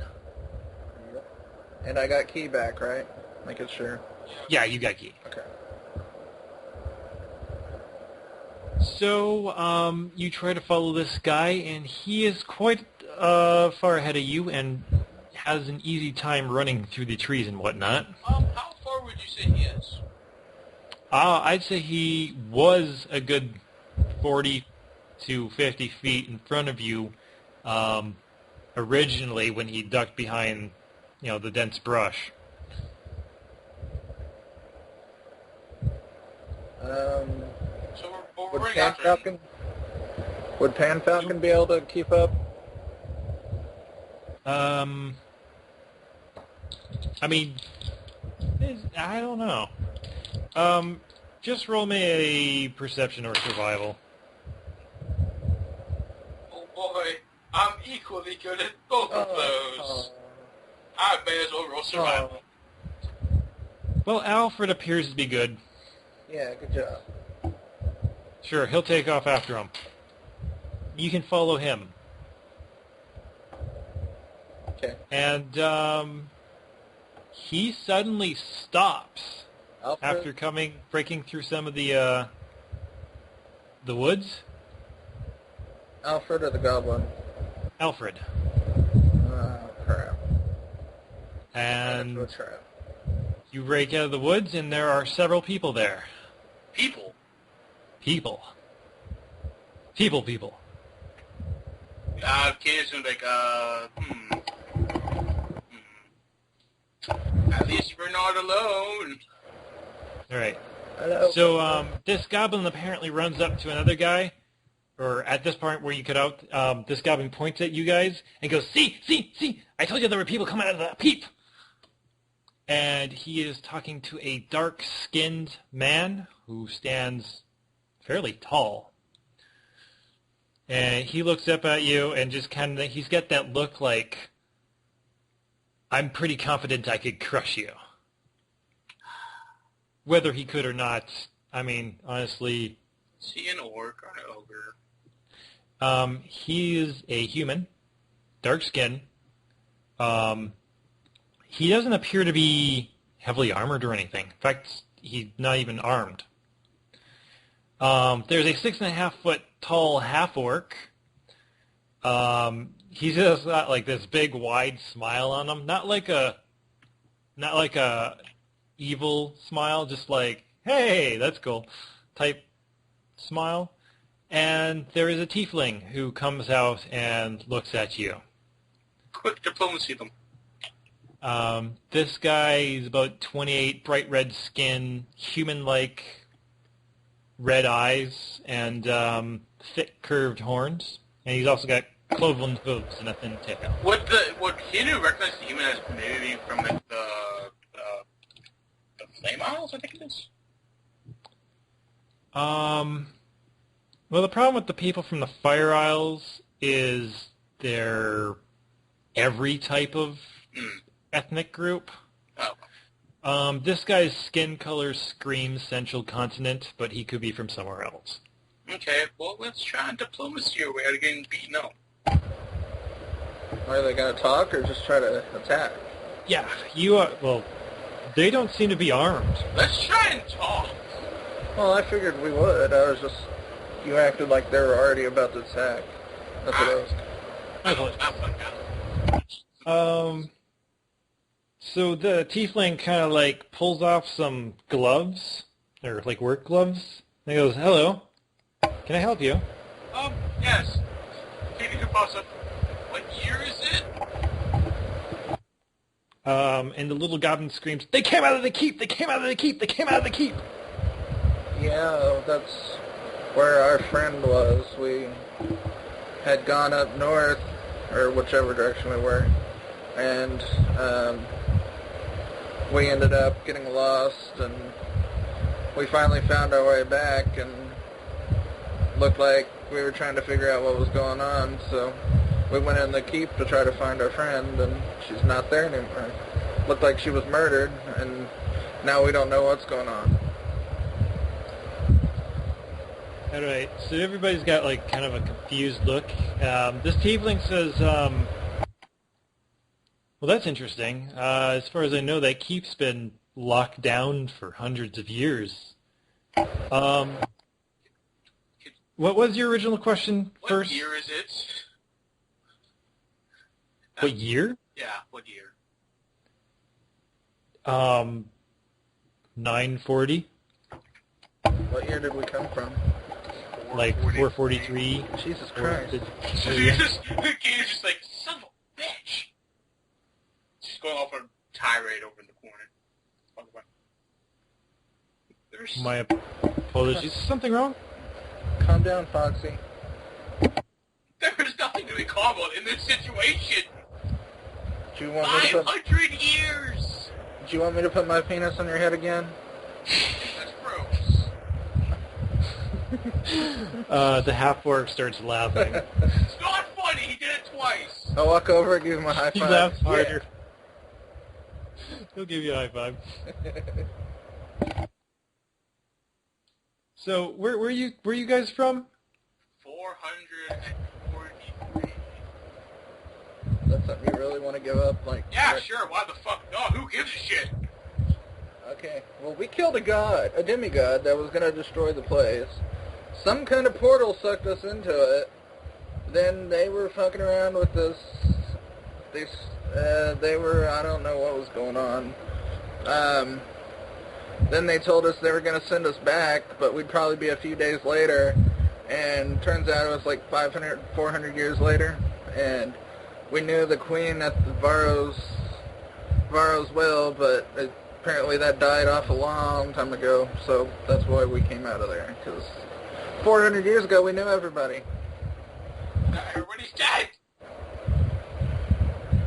Yep. And I got key back, right? Making sure. Yeah, you got key. Okay. So, you try to follow this guy, and he is quite far ahead of you and has an easy time running through the trees and whatnot. How far would you say he is? I'd say he was a good 40 to 50 feet in front of you originally when he ducked behind, the dense brush. So we're Would running Pan after him. Falcon? Would Pan Falcon be able to keep up? I mean, I don't know. Just roll me a perception or survival. Oh boy, I'm equally good at both of those. I may as well roll survival. Well, Alfred appears to be good. Yeah, good job. Sure, he'll take off after him. You can follow him. Okay. And, he suddenly stops Alfred? after breaking through some of the woods. Alfred or the Goblin? Alfred. Oh, crap. And That's a trap. you break out of the woods, and there are several people there. People. People. Kids gonna be like, At least we're not alone. All right. Hello. So this goblin apparently runs up to another guy, or at this point where you cut out, this goblin points at you guys and goes, see, I told you there were people coming out of the peep. And he is talking to a dark-skinned man who stands fairly tall. And he looks up at you and just kind of, he's got that look like, I'm pretty confident I could crush you. Whether he could or not, I mean, honestly... Is he an orc or an ogre? He is a human, dark skin. He doesn't appear to be heavily armored or anything. In fact, he's not even armed. There's a 6.5-foot tall half-orc. He's just got like this big wide smile on him. Not like a evil smile, just like, hey, that's cool type smile. And there is a tiefling who comes out and looks at you. Quick diplomacy them. This guy is about 28, bright red skin, human-like red eyes, and thick curved horns. And he's also got cloven hooves and a thin tail. Would he recognize the human as maybe from the Flame Isles, I think it is? Well, the problem with the people from the Fire Isles is they're every type of ethnic group. Oh. This guy's skin color screams Central Continent, but he could be from somewhere else. Okay, well, let's try and diplomacy your way out of getting beaten up. Are they going to talk or just try to attack? Yeah, you are, well, they don't seem to be armed. Let's try and talk. Well, I figured we would. You acted like they were already about to attack. That's what I was... So the tiefling kind of like pulls off some gloves, or like work gloves, and he goes, hello, can I help you? Yes. Can you boss up? What year is it? And the little goblin screams, they came out of the keep, they came out of the keep, they came out of the keep. Yeah, that's where our friend was. We had gone up north, or whichever direction we were, and we ended up getting lost, and we finally found our way back, and looked like we were trying to figure out what was going on, so we went in the keep to try to find our friend, and she's not there anymore. looked like she was murdered, and now we don't know what's going on. All right, so everybody's got like kind of a confused look. This tiefling says, "Well, that's interesting. As far as I know, that keep's been locked down for hundreds of years." What was your original question first? What year is it? What year? Yeah, what year? 940. What year did we come from? Like 443. Jesus Christ. So you're just, the kid is just like, son of a bitch. She's going off on a tirade over in the corner. By the way. There's... My apologies. Is something wrong? Calm down, Foxy. There is nothing to be calm on in this situation. Do you want me to 500 years! Do you want me to put my penis on your head again? That's gross. The half-orc starts laughing. It's not funny, he did it twice. I'll walk over and give him a high He five. laughs harder. He'll give you a high five. So, where you guys from? 443. That's something you really want to give up? Like, Yeah, right? sure, why the fuck not? Who gives a shit? Okay, well, we killed a god, a demigod, that was going to destroy the place. Some kind of portal sucked us into it. Then they were fucking around with this. They were, I don't know what was going on. Then they told us they were going to send us back, but we'd probably be a few days later. And turns out it was like 400 years later. And we knew the queen at the Varro's well, but apparently that died off a long time ago. So that's why we came out of there, because 400 years ago we knew everybody. Everybody's dead!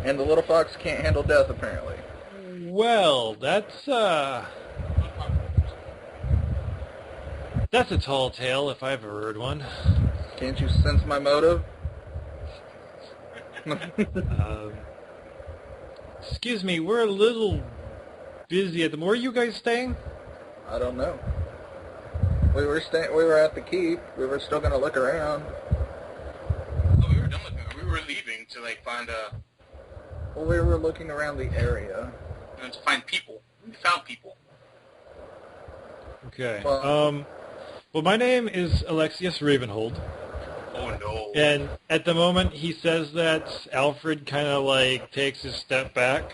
And the little fox can't handle death, apparently. Well, that's a tall tale if I've ever heard one. Can't you sense my motive? Excuse me, we're a little busy at the... Where are you guys staying? I don't know. We were at the keep. We were still gonna look around. Oh, we were done looking. We were leaving to, like, find Well, we were looking around the area. to find people. We found people. Okay. Well, Well, my name is Alexius Ravenhold. Oh, no. And at the moment he says that, Alfred kind of, like, takes a step back.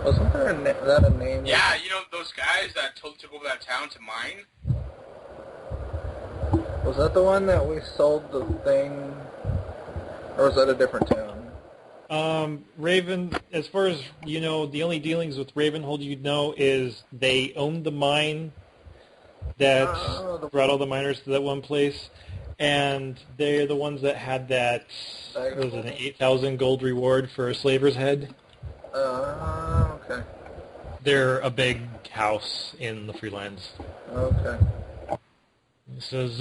wasn't there that a name? Yeah, you know those guys that took over that town to mine? Was that the one that we sold the thing? Or was that a different town? Raven, as far as you know, the only dealings with Ravenhold you know is they owned the mine that brought all the miners to that one place, and they're the ones that had that, what was it, an 8,000 gold reward for a slaver's head. Okay. They're a big house in the Freelands. Okay. He says,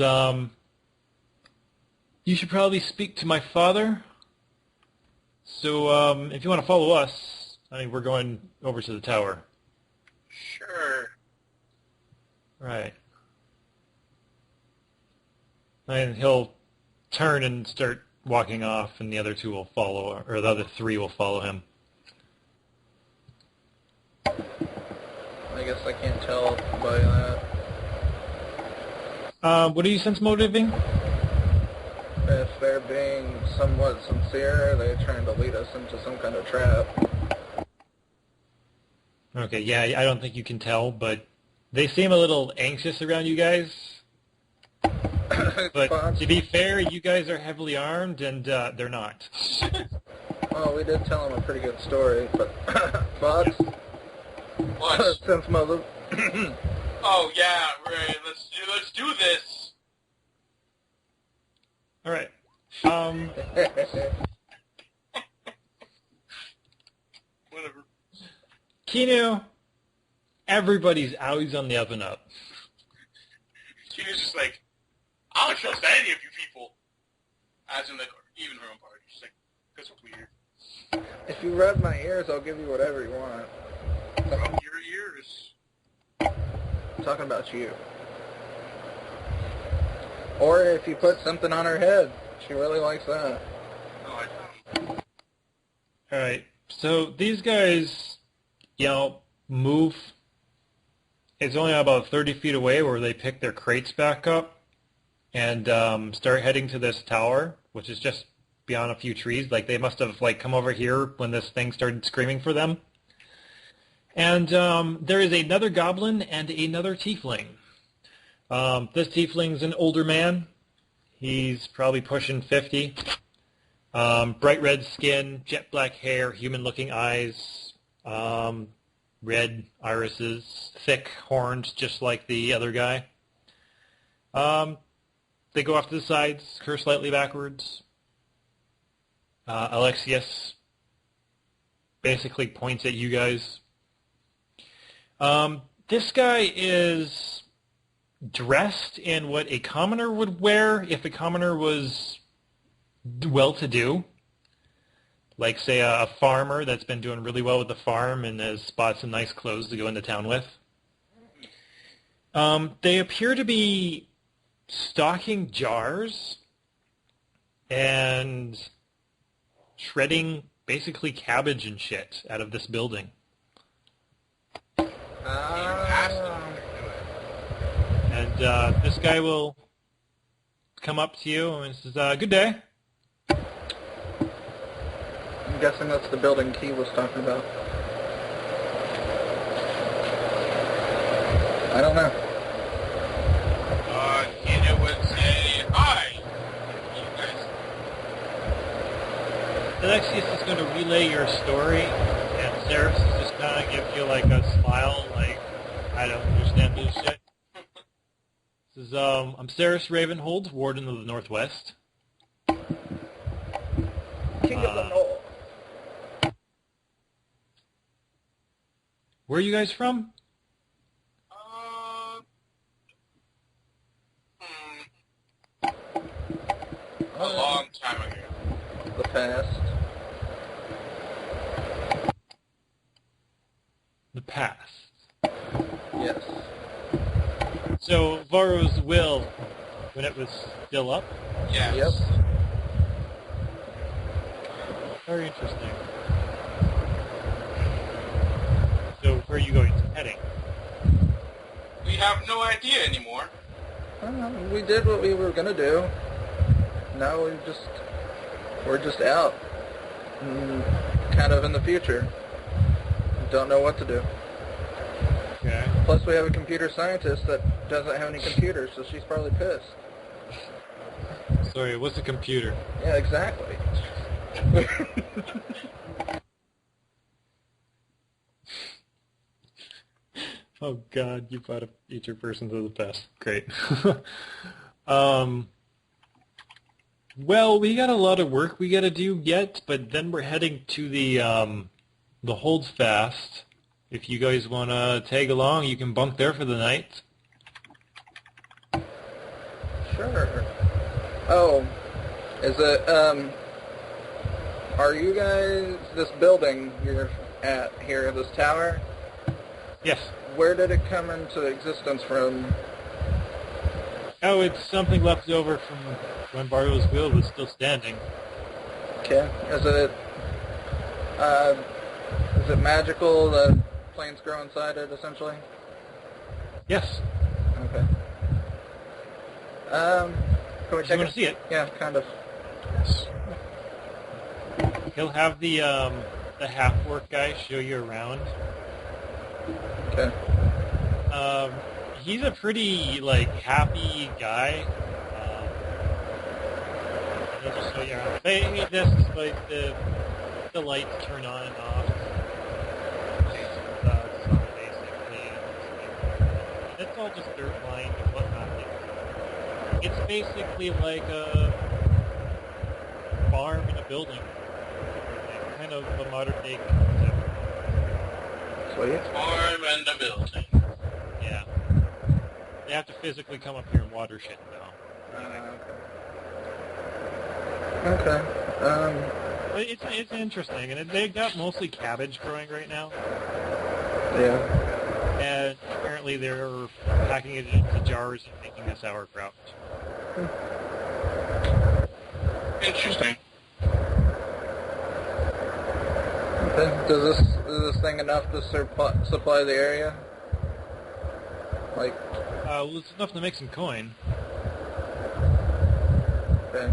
you should probably speak to my father. So, if you want to follow us, I mean, we're going over to the tower. Sure. Right. And he'll turn and start walking off, and the other two will follow, or the other three will follow him. I guess I can't tell by that. What are you sense motivating? If they're being somewhat sincere, are they trying to lead us into some kind of trap? Okay, yeah, I don't think you can tell, but they seem a little anxious around you guys. But to be fair, you guys are heavily armed, and they're not. Well, we did tell them a pretty good story, but Fox, What? sense motive. Oh, yeah, right. Let's do this. All right. Whatever. Kinu, everybody's always on the up and up. She was just like, I don't trust any of you people. As in, like, even her own party. She's like, because we're weird. If you rub my ears, I'll give you whatever you want. Rub your ears. I'm talking about you. Or if you put something on her head. She really likes that. No, I don't. All right. So these guys, move. It's only about 30 feet away where they pick their crates back up and start heading to this tower, which is just beyond a few trees. Like, they must have come over here when this thing started screaming for them. And there is another goblin and another tiefling. This tiefling's an older man. He's probably pushing 50. Bright red skin, jet black hair, human-looking eyes, red irises, thick horns, just like the other guy. They go off to the sides, curve slightly backwards. Alexius basically points at you guys. This guy is dressed in what a commoner would wear if a commoner was well-to-do. Like, say, a farmer that's been doing really well with the farm and has bought some nice clothes to go into town with. They appear to be stocking jars and shredding basically cabbage and shit out of this building. You asked them to do it. And this guy will come up to you and says, good day. I'm guessing that's the building Key was talking about. I don't know. Kina would say, hi. You guys. Alexius is going to relay your story, and Ceres is just going to give you a smile, I don't understand this shit. This is, I'm Ceres Ravenhold, Warden of the Northwest. King of the North. Where are you guys from? A long time ago. The past. The past. Yes. So, Varro's will, when it was still up? Yes. Yep. Very interesting. So, where are you going? Heading? We have no idea anymore. We did what we were gonna do. Now we're just out. Kind of in the future. Don't know what to do. Okay. Plus we have a computer scientist that doesn't have any computers, so she's probably pissed. Sorry, what's a computer? Yeah, exactly. Oh God, you brought a future person to the past. Great. Well, we got a lot of work we got to do yet, but then we're heading to the Holdfast. If you guys want to tag along, you can bunk there for the night. Sure. Oh, is it, are you guys, this building you're at here, this tower, Yes. where did it come into existence from? Oh, it's something left over from when Bartol's Wheel was still standing. Okay. Is it magical that plants grow inside it, essentially? Yes. Okay. Can we You check want to see it? Yeah, kind of. Yes. He'll have the half-orc guy show you around. Okay. He's a pretty, happy guy. He'll just show you around. Hey, this is, the lights turn on and off. Sun, basically. It's all just dirt lined and whatnot. It's basically like a farm in a building. Kind of a modern-day concept. Sweet. Farm and a building. Yeah. They have to physically come up here and water shit, though. Okay. But it's interesting, and they got mostly cabbage growing right now, Yeah. and apparently they're packing it into jars and making a sauerkraut. Interesting. Okay. Is this thing enough to supply the area? Like, Well, it's enough to make some coin. okay.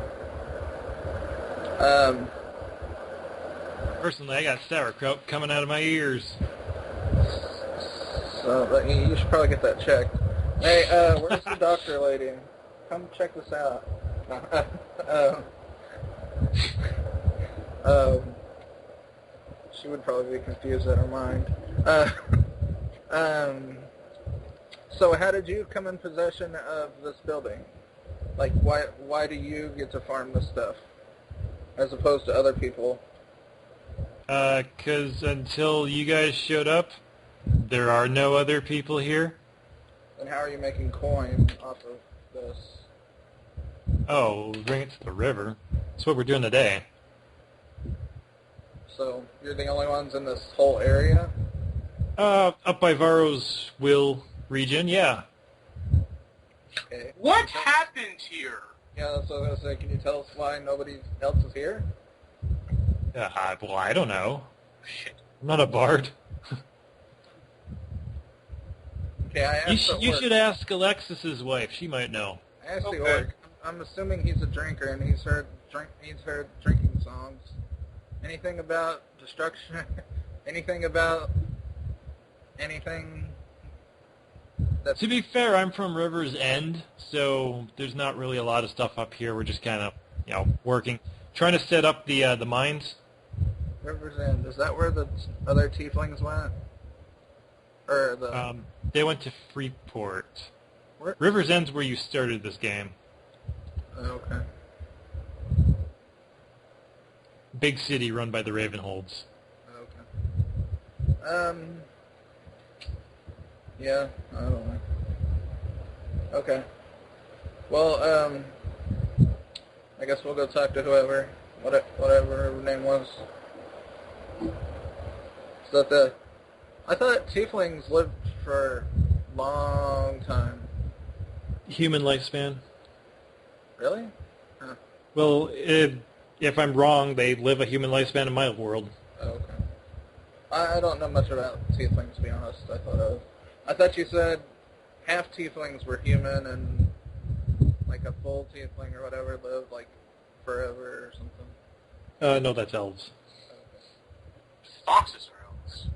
Personally, I got sauerkraut coming out of my ears. So you should probably get that checked. Hey, where's the doctor lady? Come check this out. She would probably be confused at her mind. So how did you come in possession of this building? Like, why do you get to farm this stuff, as opposed to other people? 'Cause until you guys showed up, there are no other people here. And how are you making coin off of this? Oh, we'll bring it to the river. That's what we're doing today. So you're the only ones in this whole area? Up by Varro's Will region, yeah. Okay. What happened here? Yeah, that's what I was gonna say. Can you tell us why nobody else is here? Well, I don't know. Shit. I'm not a bard. Okay, I asked You should ask Alexis's wife. She might know. I asked the Okay. orc. I'm assuming he's a drinker and he's heard drinking songs. Anything about destruction? Anything about anything? That's To be fair, I'm from River's End, so there's not really a lot of stuff up here. We're just kind of, working, trying to set up the mines. River's End. Is that where the other tieflings went? Or the They went to Freeport. where? River's End's where you started this game. Oh, okay. Big city run by the Ravenholds. Okay. Yeah, I don't know. Okay. Well, I guess we'll go talk to whatever her name was. Is that I thought tieflings lived for a long time. Human lifespan. Really? Huh. Well, if I'm wrong, they live a human lifespan in my world. Oh, okay. I don't know much about tieflings, to be honest. I thought you said half tieflings were human and like a full tiefling or whatever lived like forever or something. No, that's elves. Foxes are elves.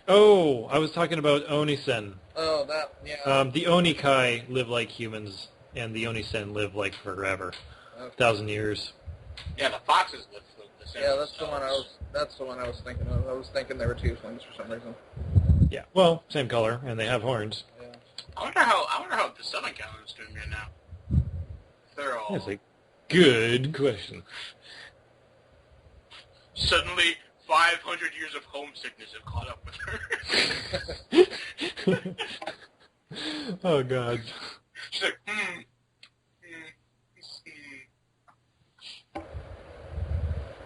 Oh, I was talking about Onisen. Oh, that, yeah. The Onikai live like humans, and the Onisen live like forever. Okay. 1,000 years. Yeah, the foxes live the same. Yeah, that's the one I was thinking of. I was thinking they were tieflings for some reason. Yeah, well, same color, and they have horns. Yeah. I wonder how the Southern Calendar is doing right now. They're all That's a good question. suddenly 500 years of homesickness have caught up with her. Oh, God. She's like,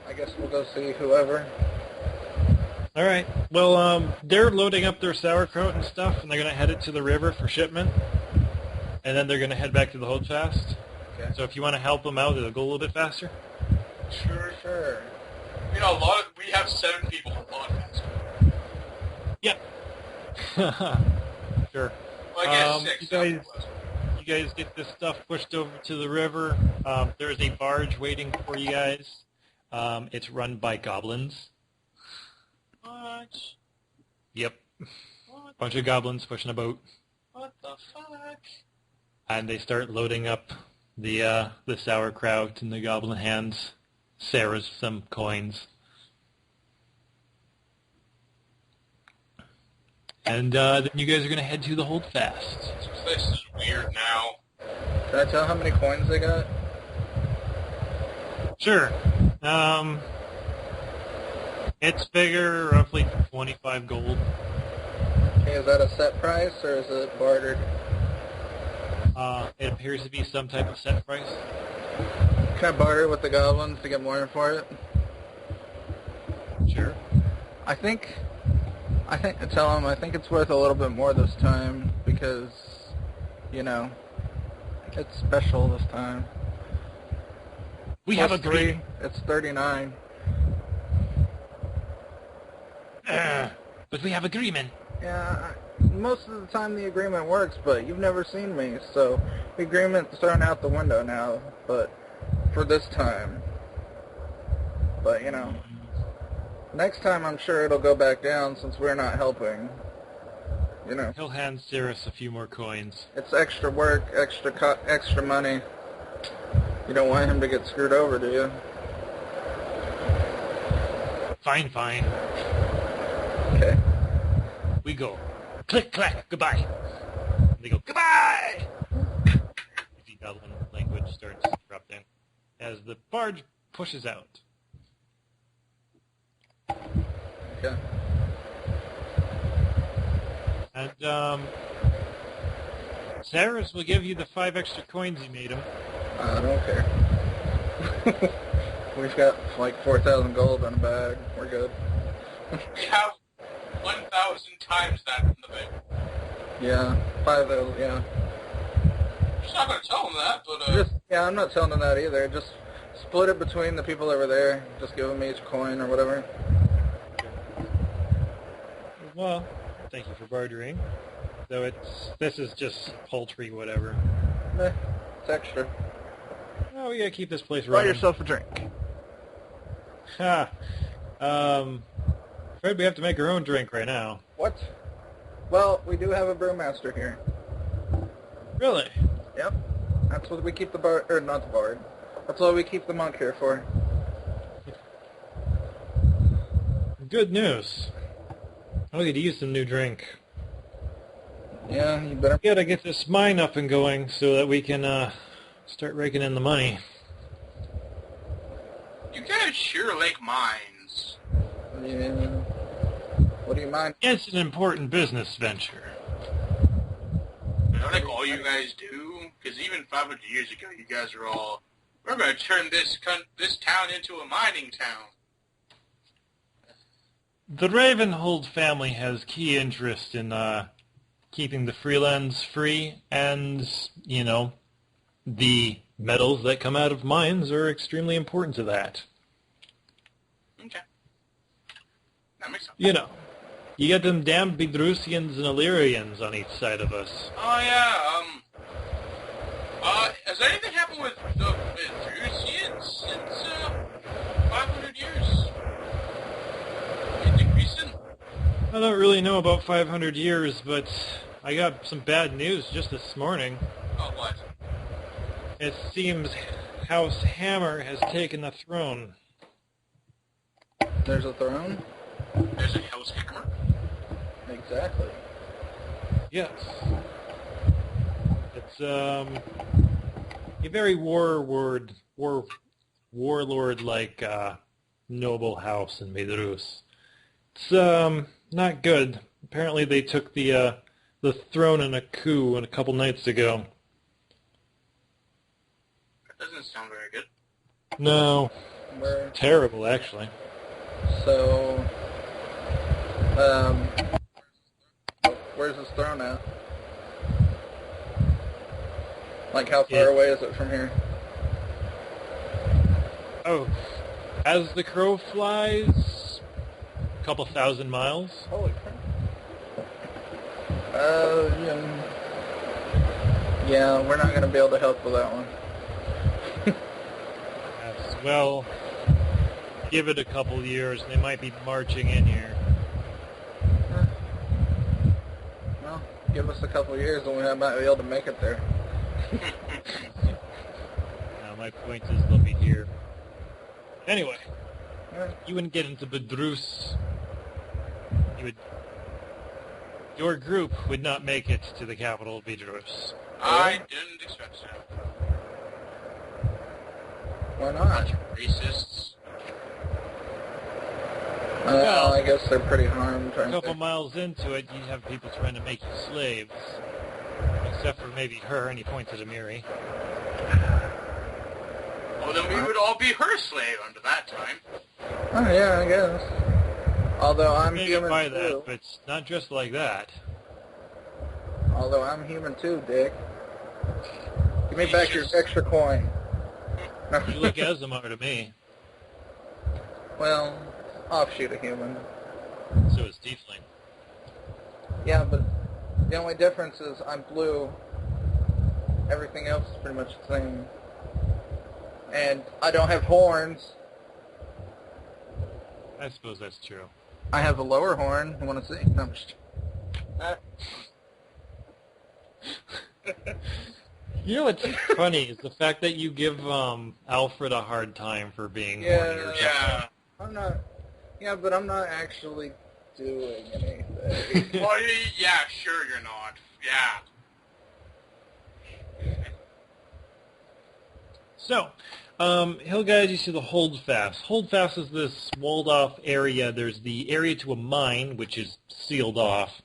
I guess we'll go see whoever. All right. Well, they're loading up their sauerkraut and stuff, and they're going to head it to the river for shipment. And then they're going to head back to the holdfast. Okay. So if you want to help them out, it'll go a little bit faster. Sure. you know, we have 7 people on podcast. Yep. Sure. Well, I guess 6. You guys get this stuff pushed over to the river. There's a barge waiting for you guys. It's run by goblins. What? Yep. What? Bunch of goblins pushing a boat. What the fuck? And they start loading up the sauerkraut in the goblin hands. Sarah's some coins. And then you guys are going to head to the holdfast. This place is weird now. Can I tell how many coins they got? Sure. It's bigger, roughly 25 gold. Okay, is that a set price or is it bartered? It appears to be some type of set price. Can I barter with the goblins to get more for it? Sure. I think, tell him I think it's worth a little bit more this time because, you know, it's special this time. We Plus have agreed. 3, it's 39. But we have agreement. Yeah, most of the time the agreement works, but you've never seen me, so the agreement's thrown out the window now, but for this time. But, you know, next time I'm sure it'll go back down since we're not helping. You know. He'll hand Cyrus a few more coins. It's extra work, extra money. You don't want him to get screwed over, do you? Fine, fine. Okay. We go. Click, clack, goodbye. And they go, goodbye! The goblin language starts erupting as the barge pushes out. Okay. And, Cyrus will give you the 5 extra coins you made him. I don't care. We've got like 4,000 gold in a bag. We're good. We have 1,000 times that in the bank. Yeah, 5,000, yeah. Just not going to tell him that, but... I'm not telling them that either. Just split it between the people over there. Just give them each coin or whatever. Well, thank you for bartering. Though this is just paltry whatever. It's extra. Oh, we gotta keep this place Buy running. yourself a drink. Ha! Afraid we have to make our own drink right now. What? Well, we do have a brewmaster here. Really? Yep. That's what we keep the bar, or not the bard. That's what we keep the monk here for. Good news. I could use some new drink. Yeah, you better. We gotta get this mine up and going so that we can start raking in the money. You guys sure like mines. Yeah. What do you mind? It's an important business venture. You know, like all you guys do? Because even 500 years ago, you guys were all, we're going to turn this town into a mining town. The Ravenhold family has key interest in keeping the freelands free, and, you know, the metals that come out of mines are extremely important to that. Okay. That makes sense. You know, you get them damn Bedrusians and Illyrians on each side of us. Oh, yeah, has anything happened with the Bedrusians since, 500 years? Anything recent? I don't really know about 500 years, but I got some bad news just this morning. Oh, what? It seems House Hammer has taken the throne. There's a throne? There's a house hammer? Exactly. Yes. It's a very warlord-like noble house in Medrus. It's not good. Apparently they took the throne in a coup a couple nights ago. That doesn't sound very good. No. Terrible, actually. So, where's this throne at? Like, how far away is it from here? Oh, as the crow flies, a couple thousand miles. Holy crap. Yeah, we're not going to be able to help with that one. Yes, well, give it a couple years, and they might be marching in here. Well, give us a couple years and we might be able to make it there. Now, my point is they'll be here. Anyway, you wouldn't get into Bedrus. Your group would not make it to the capital of Bedrus. I didn't expect so. Why not? Bunch of racists. Well, I guess they're pretty harmed. A couple miles into it, you'd have people trying to make you slaves. Except for maybe her, and he pointed to Miri. Well, then we would all be her slave under that time. Oh, yeah, I guess. Although I'm Maybe human buy too. that, but it's not just like that. Although I'm human too, Dick. Give me back your extra coin. You look Asimar to me. Well, offshoot of human. So is Tiefling. Yeah, but the only difference is I'm blue. Everything else is pretty much the same. And I don't have horns. I suppose that's true. I have a lower horn. You want to see? No, I'm just... You know what's funny is the fact that you give Alfred a hard time for being horny or something. Yeah. I'm not... Yeah, but I'm not actually doing anything. Well, yeah, sure you're not. Yeah. So, Hill guys, you see the Holdfast. Holdfast is this walled-off area. There's the area to a mine, which is sealed off.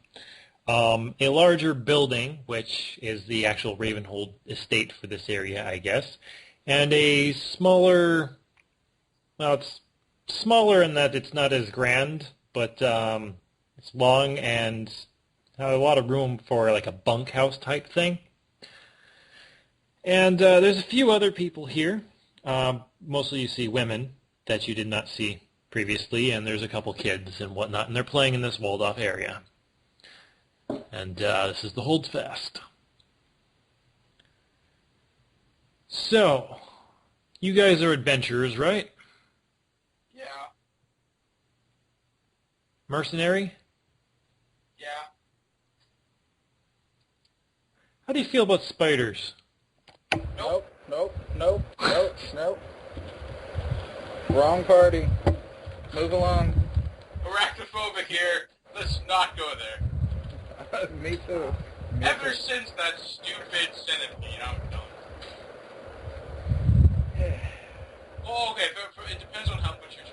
A larger building, which is the actual Ravenhold estate for this area, I guess. And a smaller... Well, it's smaller in that it's not as grand, but it's long and has a lot of room for like a bunkhouse type thing. And there's a few other people here. Mostly you see women that you did not see previously, and there's a couple kids and whatnot, and they're playing in this walled-off area. And this is the Holdfast. So, you guys are adventurers, right? Yeah. Mercenary? Yeah. How do you feel about spiders? Nope. Wrong party. Move along. Arachnophobic here. Let's not go there. Me too. Ever since that stupid centipede, I'm done. Oh, okay, it depends on how much you're